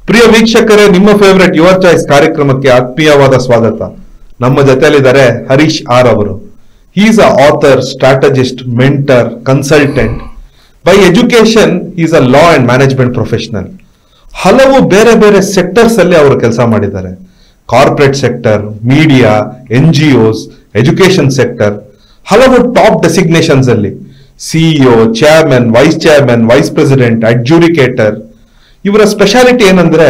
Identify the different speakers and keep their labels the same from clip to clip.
Speaker 1: ಪ್ರಿಯ ವೀಕ್ಷಕರೇ, ನಿಮ್ಮ favourite your choice ಕಾರ್ಯಕ್ರಮಕ್ಕೆ ಆತ್ಮೀಯವಾದ ಸ್ವಾಗತ. ನಮ್ಮ ಜೊತೆಯಲ್ಲಿದ್ದಾರೆ ಹರೀಶ್ ಆರ್ ಅವರು. He is a author, strategist, mentor, consultant. By education is a law and management professional. ಹಲವು ಬೇರೆ ಬೇರೆ ಸೆಕ್ಟರ್ಸ್ ಅಲ್ಲಿ ಅವರು ಕೆಲಸ ಮಾಡಿದ್ದಾರೆ. Corporate sector, media, NGOs, education sector, ಹಲವು ಟಾಪ್ ಡೆಸಿಗ್ನೇಷನ್ಸ್ ಅಲ್ಲಿ CEO, chairman, vice chairman, vice president, adjudicator. ಇವರ ಸ್ಪೆಷಾಲಿಟಿ ಏನಂದ್ರೆ,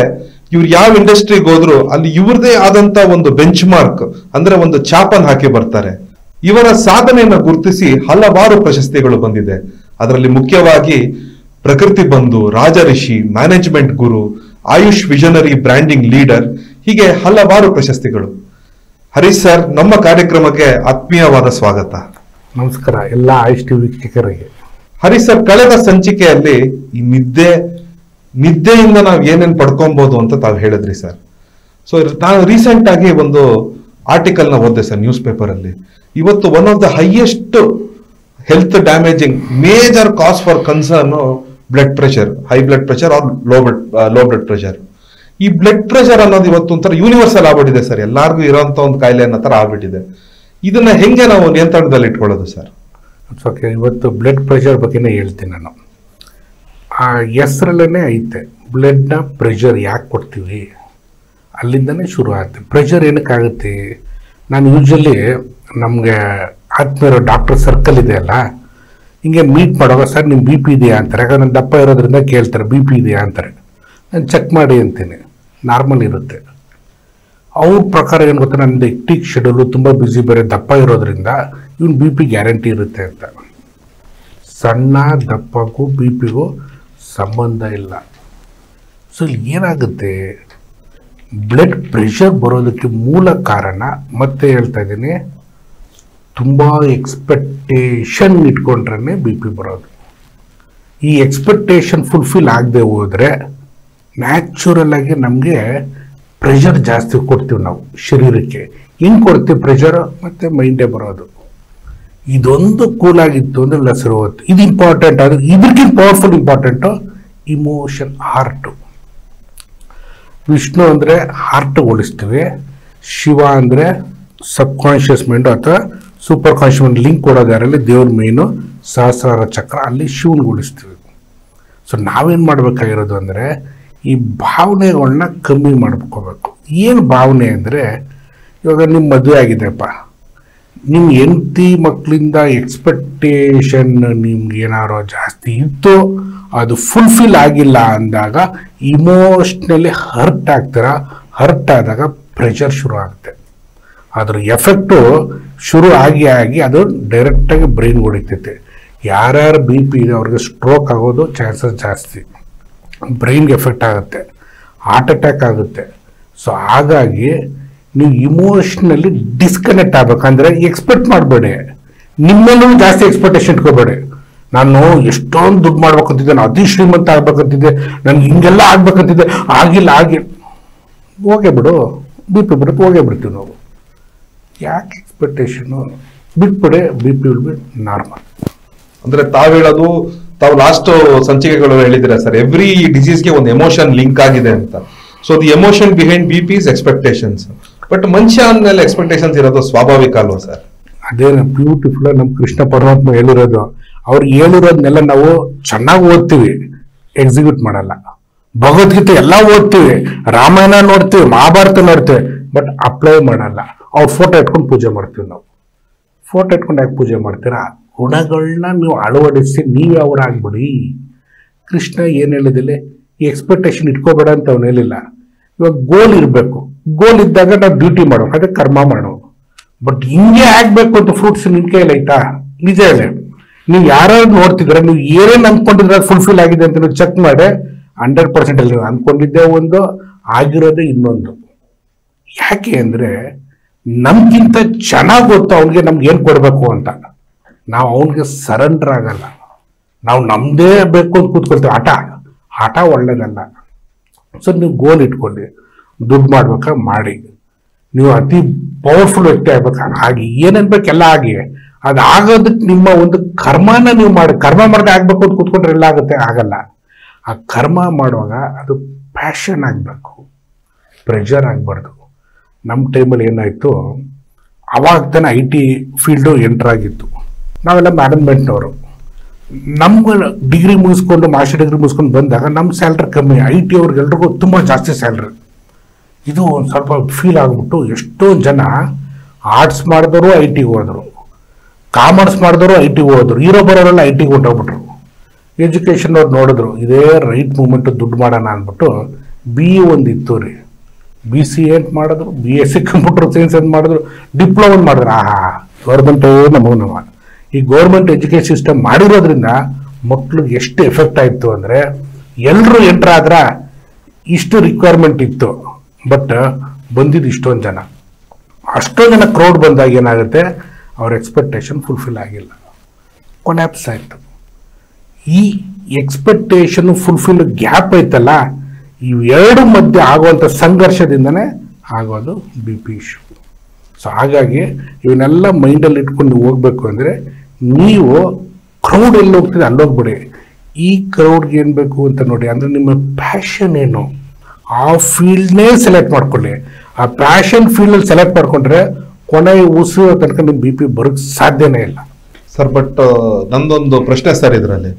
Speaker 1: ಇವ್ರು ಯಾವ ಇಂಡಸ್ಟ್ರಿಗೆ ಹೋದ್ರು ಅಲ್ಲಿ ಇವ್ರದೇ ಆದಂತ ಒಂದು ಬೆಂಚ್ ಮಾರ್ಕ್ ಅಂದ್ರೆ ಒಂದು ಚಾಪನ್ ಹಾಕಿ ಬರ್ತಾರೆ. ಇವರ ಸಾಧನೆಯನ್ನು ಗುರುತಿಸಿ ಹಲವಾರು ಪ್ರಶಸ್ತಿಗಳು ಬಂದಿದೆ. ಅದರಲ್ಲಿ ಮುಖ್ಯವಾಗಿ ಪ್ರಕೃತಿ ಬಂಧು, ರಾಜಋಷಿ, ಮ್ಯಾನೇಜ್ಮೆಂಟ್ ಗುರು, ಆಯುಷ್ ವಿಷನರಿ ಬ್ರ್ಯಾಂಡಿಂಗ್ ಲೀಡರ್, ಹೀಗೆ ಹಲವಾರು ಪ್ರಶಸ್ತಿಗಳು. ಹರೀಶ್ ಸರ್, ನಮ್ಮ ಕಾರ್ಯಕ್ರಮಕ್ಕೆ ಆತ್ಮೀಯವಾದ ಸ್ವಾಗತ.
Speaker 2: ನಮಸ್ಕಾರ ಎಲ್ಲ ಆಯುಷ್ ಟಿವಿ ವೀಕ್ಷಕರಿಗೆ.
Speaker 1: ಹರೀಶ್ ಸರ್, ಕಳೆದ ಸಂಚಿಕೆಯಲ್ಲಿ ಈ ನಿದ್ದೆಯಿಂದ ನಾವು ಏನೇನ್ ಪಡ್ಕೊಬಹುದು ಅಂತ ತಾವು ಹೇಳಿದ್ರಿ ಸರ್. ಸೊ ನಾನು ರೀಸೆಂಟ್ ಆಗಿ ಒಂದು ಆರ್ಟಿಕಲ್ ನ ಓದಿದೆ ಸರ್ ನ್ಯೂಸ್ ಪೇಪರ್ ಅಲ್ಲಿ. ಇವತ್ತು one of the highest health damaging major cause for concern blood pressure, high blood pressure or low blood pressure. ಈ ಬ್ಲಡ್ ಪ್ರೆಷರ್ ಅನ್ನೋದು ಇವತ್ತು ಒಂಥರ ಯೂನಿವರ್ಸಲ್ ಆಗ್ಬಿಟ್ಟಿದೆ ಸರ್. ಎಲ್ಲಾರ್ಗು ಇರೋಂತ ಒಂದು ಕಾಯಿಲೆ ಅನ್ನೋ ತರ ಆಗ್ಬಿಟ್ಟಿದೆ. ಇದನ್ನ ಹೆಂಗೆ ನಾವು ನಿಯಂತ್ರಣದಲ್ಲಿ ಇಟ್ಕೊಳ್ಳೋದು ಸರ್?
Speaker 2: ಓಕೆ, ಇವತ್ತು ಬ್ಲಡ್ ಪ್ರೆಷರ್ ಬಗ್ಗೆನೇ ಹೇಳ್ತೀನಿ ನಾನು. ಆ ಹೆಸರಲ್ಲೇ ಐತೆ, ಬ್ಲಡ್ನ ಪ್ರೆಷರ್ ಯಾಕೆ ಕೊಡ್ತೀವಿ ಅಲ್ಲಿಂದನೇ ಶುರು ಆಗುತ್ತೆ. ಪ್ರೆಷರ್ ಏನಕ್ಕಾಗುತ್ತೆ? ನಾನು ಯೂಶ್ವಲಿ ನಮಗೆ ಆತ್ಮೀಯರು ಡಾಕ್ಟರ್ ಸರ್ಕಲ್ ಇದೆ ಅಲ್ಲ, ಹಿಂಗೆ ಮೀಟ್ ಮಾಡುವಾಗ ಸರ್ ನಿಮ್ಮ BP ಇದೆಯಾ ಅಂತಾರೆ. ಯಾಕಂದ್ರೆ ನಾನು ದಪ್ಪ ಇರೋದ್ರಿಂದ ಕೇಳ್ತಾರೆ BP ಇದೆಯಾ ಅಂತಾರೆ. ನಾನು ಚೆಕ್ ಮಾಡಿ ಅಂತೀನಿ, ನಾರ್ಮಲ್ ಇರುತ್ತೆ. ಅವ್ರ ಪ್ರಕಾರ ಏನು ಗೊತ್ತಾ, ನನ್ನ ಎಕ್ಟಿಕ್ ಶೆಡ್ಯೂಲು ತುಂಬ ಬ್ಯುಸಿ, ಬೇರೆ ದಪ್ಪ ಇರೋದ್ರಿಂದ ಇವನು BP ಗ್ಯಾರಂಟಿ ಇರುತ್ತೆ ಅಂತ. ಸಣ್ಣ ದಪ್ಪಗೂ BPಗೂ ಸಂಬಂಧ ಇಲ್ಲ. ಸೊ ಇಲ್ಲಿ ಏನಾಗುತ್ತೆ, ಬ್ಲಡ್ ಪ್ರೆಷರ್ ಬರೋದಕ್ಕೆ ಮೂಲ ಕಾರಣ, ಮತ್ತೆ ಹೇಳ್ತಾ ಇದ್ದೀನಿ, ತುಂಬ ಎಕ್ಸ್ಪೆಕ್ಟೇಷನ್ ಇಟ್ಕೊಂಡ್ರೆ BP ಬರೋದು. ಈ ಎಕ್ಸ್ಪೆಕ್ಟೇಷನ್ ಫುಲ್ಫಿಲ್ ಆಗದೆ ಹೋದರೆ ನ್ಯಾಚುರಲ್ ಆಗಿ ನಮಗೆ ಪ್ರೆಷರ್ ಜಾಸ್ತಿ ಕೊಡ್ತೀವಿ ನಾವು ಶರೀರಕ್ಕೆ. ಹೆಂಗೆ ಕೊಡ್ತೀವಿ ಪ್ರೆಷರ್? ಮತ್ತು ಮೈಂಡೇ ಬರೋದು. ಇದೊಂದು ಕೂಲ್ ಆಗಿತ್ತು ಅಂದರೆ ಲಸರು ಹೋಗುತ್ತೆ. ಇದು ಇಂಪಾರ್ಟೆಂಟ್. ಅದು ಇದಕ್ಕಿಂತ powerful important emotion, heart. Vishnu ಅಂದರೆ ಹಾರ್ಟ್ ಹೋಲಿಸ್ತೀವಿ, ಶಿವ ಅಂದರೆ ಸಬ್ ಕಾನ್ಷಿಯಸ್ ಮೈಂಡು ಅಥವಾ ಸೂಪರ್ ಕಾನ್ಷಿಯಸ್ ಮೈಂಡ್ ಲಿಂಕ್ ಕೊಡೋದು ಯಾರಲ್ಲಿ ದೇವ್ರ ಮೇನು ಸಹಸ್ರಾರ ಚಕ್ರ, ಅಲ್ಲಿ ಶಿವನ್ಗೆ ಹೋಲಿಸ್ತೀವಿ. ಸೊ ನಾವೇನು ಮಾಡಬೇಕಾಗಿರೋದು ಅಂದರೆ ಈ ಭಾವನೆಗಳನ್ನ ಕಮ್ಮಿ ಮಾಡ್ಕೋಬೇಕು. ಏನು ಭಾವನೆ ಅಂದರೆ, ಇವಾಗ ನಿಮ್ಮ ಮದುವೆ ಆಗಿದೆಪ್ಪ, ನಿಮ್ಮ ಹೆಂಡತಿ ಮಕ್ಕಳಿಂದ ಎಕ್ಸ್ಪೆಕ್ಟೇಷನ್ ನಿಮ್ಗೆ ಏನಾರೋ ಜಾಸ್ತಿ ಇತ್ತು, ಅದು ಫುಲ್ಫಿಲ್ ಆಗಿಲ್ಲ ಅಂದಾಗ ಇಮೋಷ್ನಲಿ ಹರ್ಟ್ ಆಗ್ತೀರ. ಹರ್ಟ್ ಆದಾಗ ಪ್ರೆಷರ್ ಶುರು ಆಗುತ್ತೆ. ಅದ್ರ ಎಫೆಕ್ಟು ಶುರು ಆಗಿ ಅದು ಡೈರೆಕ್ಟಾಗಿ ಬ್ರೈನ್ ಹೊಡಿತೈತೆ. ಯಾರ್ಯಾರು BP ಇದೆ ಅವ್ರಿಗೆ ಸ್ಟ್ರೋಕ್ ಆಗೋದು ಚಾನ್ಸಸ್ ಜಾಸ್ತಿ, ಬ್ರೈನ್ಗೆ ಎಫೆಕ್ಟ್ ಆಗುತ್ತೆ, ಹಾರ್ಟ್ ಅಟ್ಯಾಕ್ ಆಗುತ್ತೆ. ಸೊ ಹಾಗಾಗಿ ನೀವು ಇಮೋಷ್ನಲಿ ಡಿಸ್ಕನೆಕ್ಟ್ ಆಗ್ಬೇಕಂದ್ರೆ ಎಕ್ಸ್ಪೆಕ್ಟ್ ಮಾಡಬೇಡಿ. ನಿಮ್ಮಲ್ಲೂ ಜಾಸ್ತಿ ಎಕ್ಸ್ಪೆಕ್ಟೇಷನ್ ಇಟ್ಕೋಬೇಡಿ. ನಾನು ಎಷ್ಟೊಂದು ದುಡ್ಡು ಮಾಡ್ಬೇಕಂತಿದ್ದೆ, ನಾನು ಅತಿ ಶ್ರೀಮಂತ ಆಗ್ಬೇಕಂತಿದ್ದೆ, ನನ್ಗೆ ಹಿಂಗೆಲ್ಲ ಆಗ್ಬೇಕಂತಿದ್ದೆ, ಆಗಿಲ್ಲ. ಹೋಗೇ ಬಿಡು, BP ಬರುತ್ತೆ, ಹೋಗೇ ಬಿಡ್ತೀವಿ ನಾವು. ಯಾಕೆ ಎಕ್ಸ್ಪೆಕ್ಟೇಷನು? ಬಿಟ್ಬಿಡಿ, BP ವಿಲ್ ಬಿ ನಾರ್ಮಲ್.
Speaker 1: ಅಂದ್ರೆ ತಾವು ಹೇಳೋದು, ತಾವು ಲಾಸ್ಟ್ ಸಂಚಿಕೆಗಳು ಹೇಳಿದ್ರೆ ಸರ್, ಎವ್ರಿ ಡಿಸೀಸ್ಗೆ ಒಂದು ಎಮೋಷನ್ ಲಿಂಕ್ ಆಗಿದೆ ಅಂತ. So the emotion behind BP is expectations. But ಮನುಷ್ಯ ಅಂದ್ಮೇಲೆ ಎಕ್ಸ್ಪೆಕ್ಟೇಷನ್ಸ್ ಇರೋದು ಸ್ವಾಭಾವಿಕ ಅಲ್ವಾ ಸರ್?
Speaker 2: ಅದೇ ಬ್ಯೂಟಿಫುಲ್ ನಮ್ಮ ಕೃಷ್ಣ ಪರಮಾತ್ಮ ಹೇಳಿರೋದು. ಅವ್ರು ಹೇಳಿರೋದನ್ನೆಲ್ಲ ನಾವು ಚೆನ್ನಾಗಿ ಓದ್ತೀವಿ, ಎಕ್ಸಿಕ್ಯೂಟ್ ಮಾಡಲ್ಲ. ಭಗವದ್ಗೀತೆ ಎಲ್ಲ ಓದ್ತೀವಿ, ರಾಮಾಯಣ ನೋಡ್ತೀವಿ, ಮಹಾಭಾರತ ನೋಡ್ತೀವಿ, ಬಟ್ ಅಪ್ಲೈ ಮಾಡಲ್ಲ. ಅವ್ರ ಫೋಟೋ ಇಟ್ಕೊಂಡು ಪೂಜೆ ಮಾಡ್ತೀವಿ ನಾವು. ಫೋಟೋ ಇಟ್ಕೊಂಡು ಯಾಕೆ ಪೂಜೆ ಮಾಡ್ತೀರಾ? ಗುಣಗಳನ್ನ ನೀವು ಅಳವಡಿಸಿ ನೀವೇ ಅವ್ರು ಆಗ್ಬಿಡಿ. ಕೃಷ್ಣ ಏನು ಹೇಳಿದಿಲ್ಲ, ಈ ಎಕ್ಸ್ಪೆಕ್ಟೇಷನ್ ಇಟ್ಕೋಬೇಡ ಅಂತ ಅವ್ನು ಹೇಳಿಲ್ಲ. ಇವಾಗ ಗೋಲ್ ಇರಬೇಕು. ಗೋಲ್ ಇದ್ದಾಗ ನಾವು ಡ್ಯೂಟಿ ಮಾಡೋ, ಅದೇ ಕರ್ಮ ಮಾಡೋ. ಬಟ್ ಹಿಂಗೆ ಆಗ್ಬೇಕು ಅಂತ ಫ್ರೂಟ್ಸ್ ನಿನ್ ಕೈಯಲ್ಲಿ ಐತಾ? ನಿಜ ಇದೆ. ನೀವು ಯಾರು ನೋಡ್ತಿದ್ರೆ, ನೀವು ಏನೇನು ಅನ್ಕೊಂಡಿದ್ರೆ ಫುಲ್ಫಿಲ್ ಆಗಿದೆ ಅಂತ ನೀವು ಚೆಕ್ ಮಾಡಿ. 100% ಅಲ್ಲಿ ಅನ್ಕೊಂಡಿದ್ದೆ ಒಂದು, ಆಗಿರೋದೇ ಇನ್ನೊಂದು. ಯಾಕೆ ಅಂದರೆ ನಮ್ಗಿಂತ ಚೆನ್ನಾಗಿ ಗೊತ್ತು ಅವನಿಗೆ ನಮ್ಗೆ ಏನು ಕೊಡಬೇಕು ಅಂತ. ನಾವು ಅವನಿಗೆ ಸರೆಂಡರ್ ಆಗಲ್ಲ. ನಾವು ನಮ್ಮದೇ ಬೇಕು ಅಂತ ಕೂತ್ಕೊಳ್ತೀವಿ. ಆಟ ಒಳ್ಳೇದಲ್ಲ. ಸೊ ನೀವು ಗೋಲ್ ಇಟ್ಕೊಳ್ಳಿ, ದುಡ್ಡು ಮಾಡ್ಬೇಕಾ ಮಾಡಿ, ನೀವು ಅತಿ ಪವರ್ಫುಲ್ ವ್ಯಕ್ತಿ ಆಗ್ಬೇಕು, ಆಗಿ ಏನೇನು ಬೇಕೆಲ್ಲ ಆಗಿ. ಅದಾಗೋದಕ್ಕೆ ನಿಮ್ಮ ಒಂದು ಕರ್ಮನ ನೀವು ಮಾಡಿ, ಕರ್ಮ ಮಾಡದೆ ಆಗ್ಬೇಕು ಅಂತ ಕೂತ್ಕೊಂಡ್ರೆ ಎಲ್ಲ ಆಗುತ್ತೆ, ಆಗಲ್ಲ. ಆ ಕರ್ಮ ಮಾಡುವಾಗ ಅದು ಪ್ಯಾಷನ್ ಆಗಬೇಕು, ಪ್ರೆಷರ್ ಆಗಬಾರ್ದು. ನಮ್ಮ ಟೈಮಲ್ಲಿ ಏನಾಯಿತು, ಅವಾಗ ತಾನೇ ಐ ಟಿ ಫೀಲ್ಡು ಎಂಟರ್ ಆಗಿತ್ತು. ನಾವೆಲ್ಲ ಮ್ಯಾನೇಜ್ಮೆಂಟ್ನವರು. ನಮ್ಗೆ ಡಿಗ್ರಿ ಮುಗಿಸ್ಕೊಂಡು ಮಾಸ್ಟರ್ ಡಿಗ್ರಿ ಮುಗಿಸ್ಕೊಂಡು ಬಂದಾಗ ನಮ್ಮ ಸ್ಯಾಲ್ರಿ ಕಮ್ಮಿ, ಐ ಟಿ ಅವ್ರಿಗೆಲ್ರಿಗೂ ತುಂಬ ಜಾಸ್ತಿ ಸ್ಯಾಲ್ರಿ. ಇದು ಒಂದು ಸ್ವಲ್ಪ ಫೀಲ್ ಆಗಿಬಿಟ್ಟು ಎಷ್ಟೊಂದು ಜನ ಆರ್ಟ್ಸ್ ಮಾಡಿದವರು ಐ ಟಿಗೆ ಹೋದರು, ಕಾಮರ್ಸ್ ಮಾಡಿದವರು ಐ ಟಿಗೆ ಹೋದರು, ಇರೋ ಬರೋರೆಲ್ಲ ಐ ಟಿಗೆ ಹೊಂಟೋಗ್ಬಿಟ್ರು. ಎಜುಕೇಷನ್ ಅವ್ರು ನೋಡಿದ್ರು ಇದೇ ರೈಟ್ ಮೂಮೆಂಟು ದುಡ್ಡು ಮಾಡೋಣ ಅಂದ್ಬಿಟ್ಟು ಬಿ ಎ ಒಂದು ಇತ್ತು ರೀ, ಬಿ ಸಿ ಅಂತ ಮಾಡಿದ್ರು, B S C computer science ಅಂತ ಮಾಡಿದ್ರು, ಡಿಪ್ಲೊಮಾ ಮಾಡಿದ್ರು. ಗೌರ್ಮೆಂಟೇ ನಮ್ಮ ಈ ಗೌರ್ಮೆಂಟ್ ಎಜುಕೇಷನ್ ಸಿಸ್ಟಮ್ ಮಾಡಿರೋದ್ರಿಂದ ಮಕ್ಳಿಗೆ ಎಷ್ಟು ಎಫೆಕ್ಟ್ ಆಯಿತು ಅಂದರೆ, ಎಲ್ಲರೂ ಎಂಟ್ರ್ ಆದ್ರೆ ಇಷ್ಟು ರಿಕ್ವೈರ್ಮೆಂಟ್ ಇತ್ತು, ಬಟ್ ಬಂದಿದ್ದು ಇಷ್ಟೊಂದು ಜನ. ಅಷ್ಟೊಂದು ಜನ ಕ್ರೌಡ್ ಬಂದಾಗ ಏನಾಗುತ್ತೆ, ಅವ್ರ ಎಕ್ಸ್ಪೆಕ್ಟೇಷನ್ ಫುಲ್ಫಿಲ್ ಆಗಿಲ್ಲ, ಕೊಲ್ಯಾಪ್ಸ್ ಆಯಿತು. ಈ ಎಕ್ಸ್ಪೆಕ್ಟೇಷನ್ ಫುಲ್ಫಿಲ್ ಗ್ಯಾಪ್ ಐತಲ್ಲ, ಇವೆರಡು ಮಧ್ಯೆ ಆಗುವಂಥ ಸಂಘರ್ಷದಿಂದನೇ ಆಗೋದು ಬಿ ಪಿ ಇಶ್ಯೂ. ಸೊ ಹಾಗಾಗಿ ಇವನ್ನೆಲ್ಲ ಮೈಂಡಲ್ಲಿ ಇಟ್ಕೊಂಡು ಹೋಗ್ಬೇಕು ಅಂದರೆ, ನೀವು ಕ್ರೌಡ್ ಎಲ್ಲಿ ಹೋಗ್ತಿದೆ ಅಲ್ಲೋಗ್ಬಿಡಿ, ಈ ಕ್ರೌಡ್ಗೆ ಏನು ಬೇಕು ಅಂತ ನೋಡಿ. ಅಂದರೆ ನಿಮ್ಮ ಪ್ಯಾಷನ್ ಏನು, ಆ ಫೀಲ್ಡ್ನೇ ಸೆಲೆಕ್ಟ್ ಮಾಡ್ಕೊಳ್ಳಿ. ಆ ಪ್ಯಾಷನ್ ಫೀಲ್ಡಲ್ಲಿ ಸೆಲೆಕ್ಟ್ ಮಾಡ್ಕೊಂಡ್ರೆ ಕೊನೆ ಉಸಿರೋ ತನಕ ನಿಮ್ಮ ಬಿ ಪಿ ಬರೋಕ್ಕೆ ಸಾಧ್ಯನೇ ಇಲ್ಲ
Speaker 1: ಸರ್. ಬಟ್ ನಂದೊಂದು ಪ್ರಶ್ನೆ ಸರ್ ಇದರಲ್ಲಿ,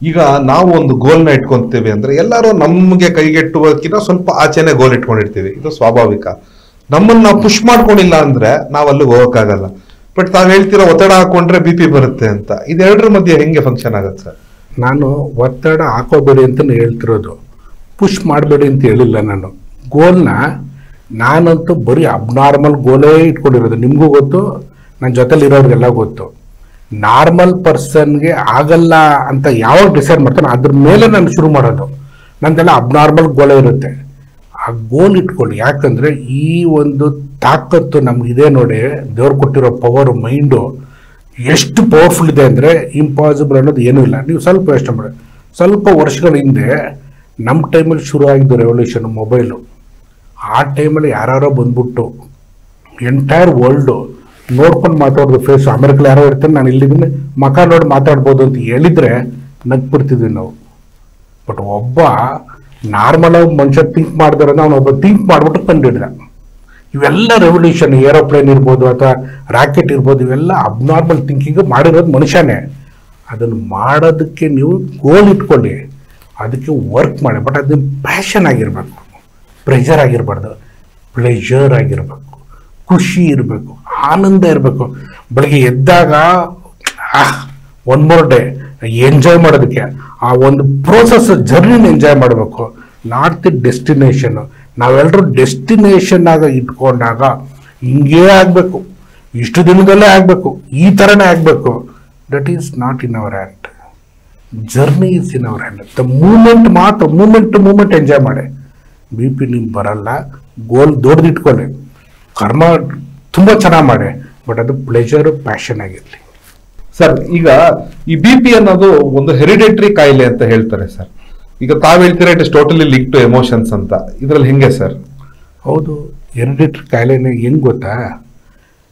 Speaker 1: ಈಗ ನಾವು ಒಂದು ಗೋಲ್ನ ಇಟ್ಕೊಂತೀವಿ ಅಂದ್ರೆ ಎಲ್ಲರೂ ನಮಗೆ ಕೈಗೆಟ್ಟುವಕ್ಕಿಂತ ಸ್ವಲ್ಪ ಆಚೆನೆ ಗೋಲ್ ಇಟ್ಕೊಂಡಿರ್ತೀವಿ, ಇದು ಸ್ವಾಭಾವಿಕ. ನಮ್ಮನ್ನ ನಾವು ಪುಷ್ ಮಾಡ್ಕೊಂಡಿಲ್ಲ ಅಂದ್ರೆ ನಾವು ಅಲ್ಲಿ ಹೋಗಕ್ಕಾಗಲ್ಲ. ಬಟ್ ತಾವ್ ಹೇಳ್ತೀರಾ ಒತ್ತಡ ಹಾಕೊಂಡ್ರೆ ಬಿ ಪಿ ಬರುತ್ತೆ ಅಂತ, ಇದೆರಡರ ಮಧ್ಯೆ ಹೆಂಗೆ ಫಂಕ್ಷನ್ ಆಗತ್ತೆ ಸರ್?
Speaker 2: ನಾನು ಒತ್ತಡ ಹಾಕೋಬೇಡಿ ಅಂತ ಹೇಳ್ತಿರೋದು, ಪುಷ್ ಮಾಡಬೇಡಿ ಅಂತ ಹೇಳಿಲ್ಲ. ನಾನು ಗೋಲ್ನ ನಾನಂತೂ ಬರೀ ಅಬ್ನಾರ್ಮಲ್ ಗೋಲೇ ಇಟ್ಕೊಂಡಿರೋದು. ನಿಮಗೂ ಗೊತ್ತು, ನನ್ನ ಜೊತೆಲಿ ಇರೋರಿಗೆಲ್ಲ ಗೊತ್ತು. ನಾರ್ಮಲ್ ಪರ್ಸನ್ಗೆ ಆಗಲ್ಲ ಅಂತ ಯಾವಾಗ ಡಿಸೈಡ್ ಮಾಡ್ತಾನೆ ಅದ್ರ ಮೇಲೆ ನಾನು ಶುರು ಮಾಡೋದು. ನಂದೆಲ್ಲ ಅಬ್ನಾರ್ಮಲ್ ಗೋಲೇ ಇರುತ್ತೆ. ಆ ಗೋಲ್ ಇಟ್ಕೊಳ್ಳಿ, ಯಾಕಂದರೆ ಈ ಒಂದು ತಾಕತ್ತು ನಮಗಿದೆ ನೋಡಿ, ದೇವ್ರು ಕೊಟ್ಟಿರೋ ಪವರ್, ಮೈಂಡು ಎಷ್ಟು ಪವರ್ಫುಲ್ ಇದೆ ಅಂದರೆ ಇಂಪಾಸಿಬಲ್ ಅನ್ನೋದು ಏನೂ ಇಲ್ಲ. ನೀವು ಸ್ವಲ್ಪ ಯೋಚನೆ ಮಾಡಿ, ಸ್ವಲ್ಪ ವರ್ಷಗಳ ಹಿಂದೆ ನಮ್ಮ ಟೈಮಲ್ಲಿ ಶುರು ಆಗಿದ್ದು ರೆವಲ್ಯೂಷನ್ ಮೊಬೈಲು. ಆ ಟೈಮಲ್ಲಿ ಯಾರೋ ಬಂದ್ಬಿಟ್ಟು ಎಂಟೈರ್ ವರ್ಲ್ಡು ನೋಡ್ಕೊಂಡು ಮಾತಾಡೋದು ಫೇಸು. ಅಮೆರಿಕಲ್ಲಿ ಯಾರೋ ಇರ್ತಾರೆ, ನಾನು ಇಲ್ಲಿದ್ದೀನಿ ಮಕ ನೋಡಿ ಮಾತಾಡ್ಬೋದು ಅಂತ ಹೇಳಿದರೆ ನಗ್ಬಿಡ್ತಿದ್ವಿ ನಾವು. ಬಟ್ ಒಬ್ಬ ನಾರ್ಮಲಾಗಿ ಮನುಷ್ಯ ಥಿಂಕ್ ಮಾಡಿದಾರೆ, ಅವನು ಒಬ್ಬ ಥಿಂಕ್ ಮಾಡಿಬಿಟ್ಟು ಕಂಡುಹಿಡಿದ. ಇವೆಲ್ಲ ರೆವಲ್ಯೂಷನ್, ಏರೋಪ್ಲೇನ್ ಇರ್ಬೋದು ಅಥವಾ ರಾಕೆಟ್ ಇರ್ಬೋದು, ಇವೆಲ್ಲ ಅಬ್ನಾರ್ಮಲ್ ಥಿಂಕಿಂಗ್ ಮಾಡಿರೋದು ಮನುಷ್ಯನೇ. ಅದನ್ನು ಮಾಡೋದಕ್ಕೆ ನೀವು ಗೋಲ್ ಇಟ್ಕೊಳ್ಳಿ, ಅದಕ್ಕೆ ವರ್ಕ್ ಮಾಡಿ. ಬಟ್ ಅದು ಪ್ಯಾಷನ್ ಆಗಿರಬೇಕು, ಪ್ರೆಷರ್ ಆಗಿರಬಾರ್ದು, ಪ್ಲೆಜರ್ ಆಗಿರಬೇಕು, ಖುಷಿ ಇರಬೇಕು, ಆನಂದ ಇರಬೇಕು. ಬೆಳಗ್ಗೆ ಎದ್ದಾಗ ಒನ್ ಮೋರ್ ಡೇ ಎಂಜಾಯ್ ಮಾಡೋದಕ್ಕೆ ಆ ಒಂದು ಪ್ರೋಸೆಸ್, ಜರ್ನಿನ ಎಂಜಾಯ್ ಮಾಡಬೇಕು, ನಾಟ್ ದಿ ಡೆಸ್ಟಿನೇಷನ್. ನಾವೆಲ್ಲರೂ ಡೆಸ್ಟಿನೇಷನ್ ಆಗ ಇಟ್ಕೊಂಡಾಗ ಹಿಂಗೇ ಆಗಬೇಕು, ಇಷ್ಟು ದಿನದಲ್ಲೇ ಆಗಬೇಕು, ಈ ಥರನೇ ಆಗಬೇಕು. That is not in our hand. Journey is in our hand. The moment ಮಾತ್ರ, ಮೂಮೆಂಟ್ ಎಂಜಾಯ್ ಮಾಡಿ. ಬಿ ಪಿ ನಿಮ್ಗೆ ಬರಲ್ಲ, ಗೋಲ್ ದೊಡ್ಡದಿಟ್ಕೊಳ್ಳಿ, ಕರ್ಮ ತುಂಬ ಚೆನ್ನಾಗಿ ಮಾಡಿ, ಬಟ್ ಅದು ಪ್ಲೆಜರ್, ಪ್ಯಾಷನ್ ಆಗಿರಲಿ.
Speaker 1: ಸರ್, ಈಗ ಈ ಬಿ ಪಿ ಅನ್ನೋದು ಒಂದು ಹೆರಿಡೇಟರಿ ಕಾಯಿಲೆ ಅಂತ ಹೇಳ್ತಾರೆ ಸರ್. ಈಗ ತಾವ್ ಹೇಳ್ತೀರಾ it is totally link to emotions ಅಂತ, ಇದ್ರಲ್ಲಿ ಹೆಂಗೆ ಸರ್?
Speaker 2: ಹೌದು, ಹೆರಿಡೇಟರಿ ಕಾಯಿಲೆನೇ. ಹೆಂಗೆ ಗೊತ್ತಾ,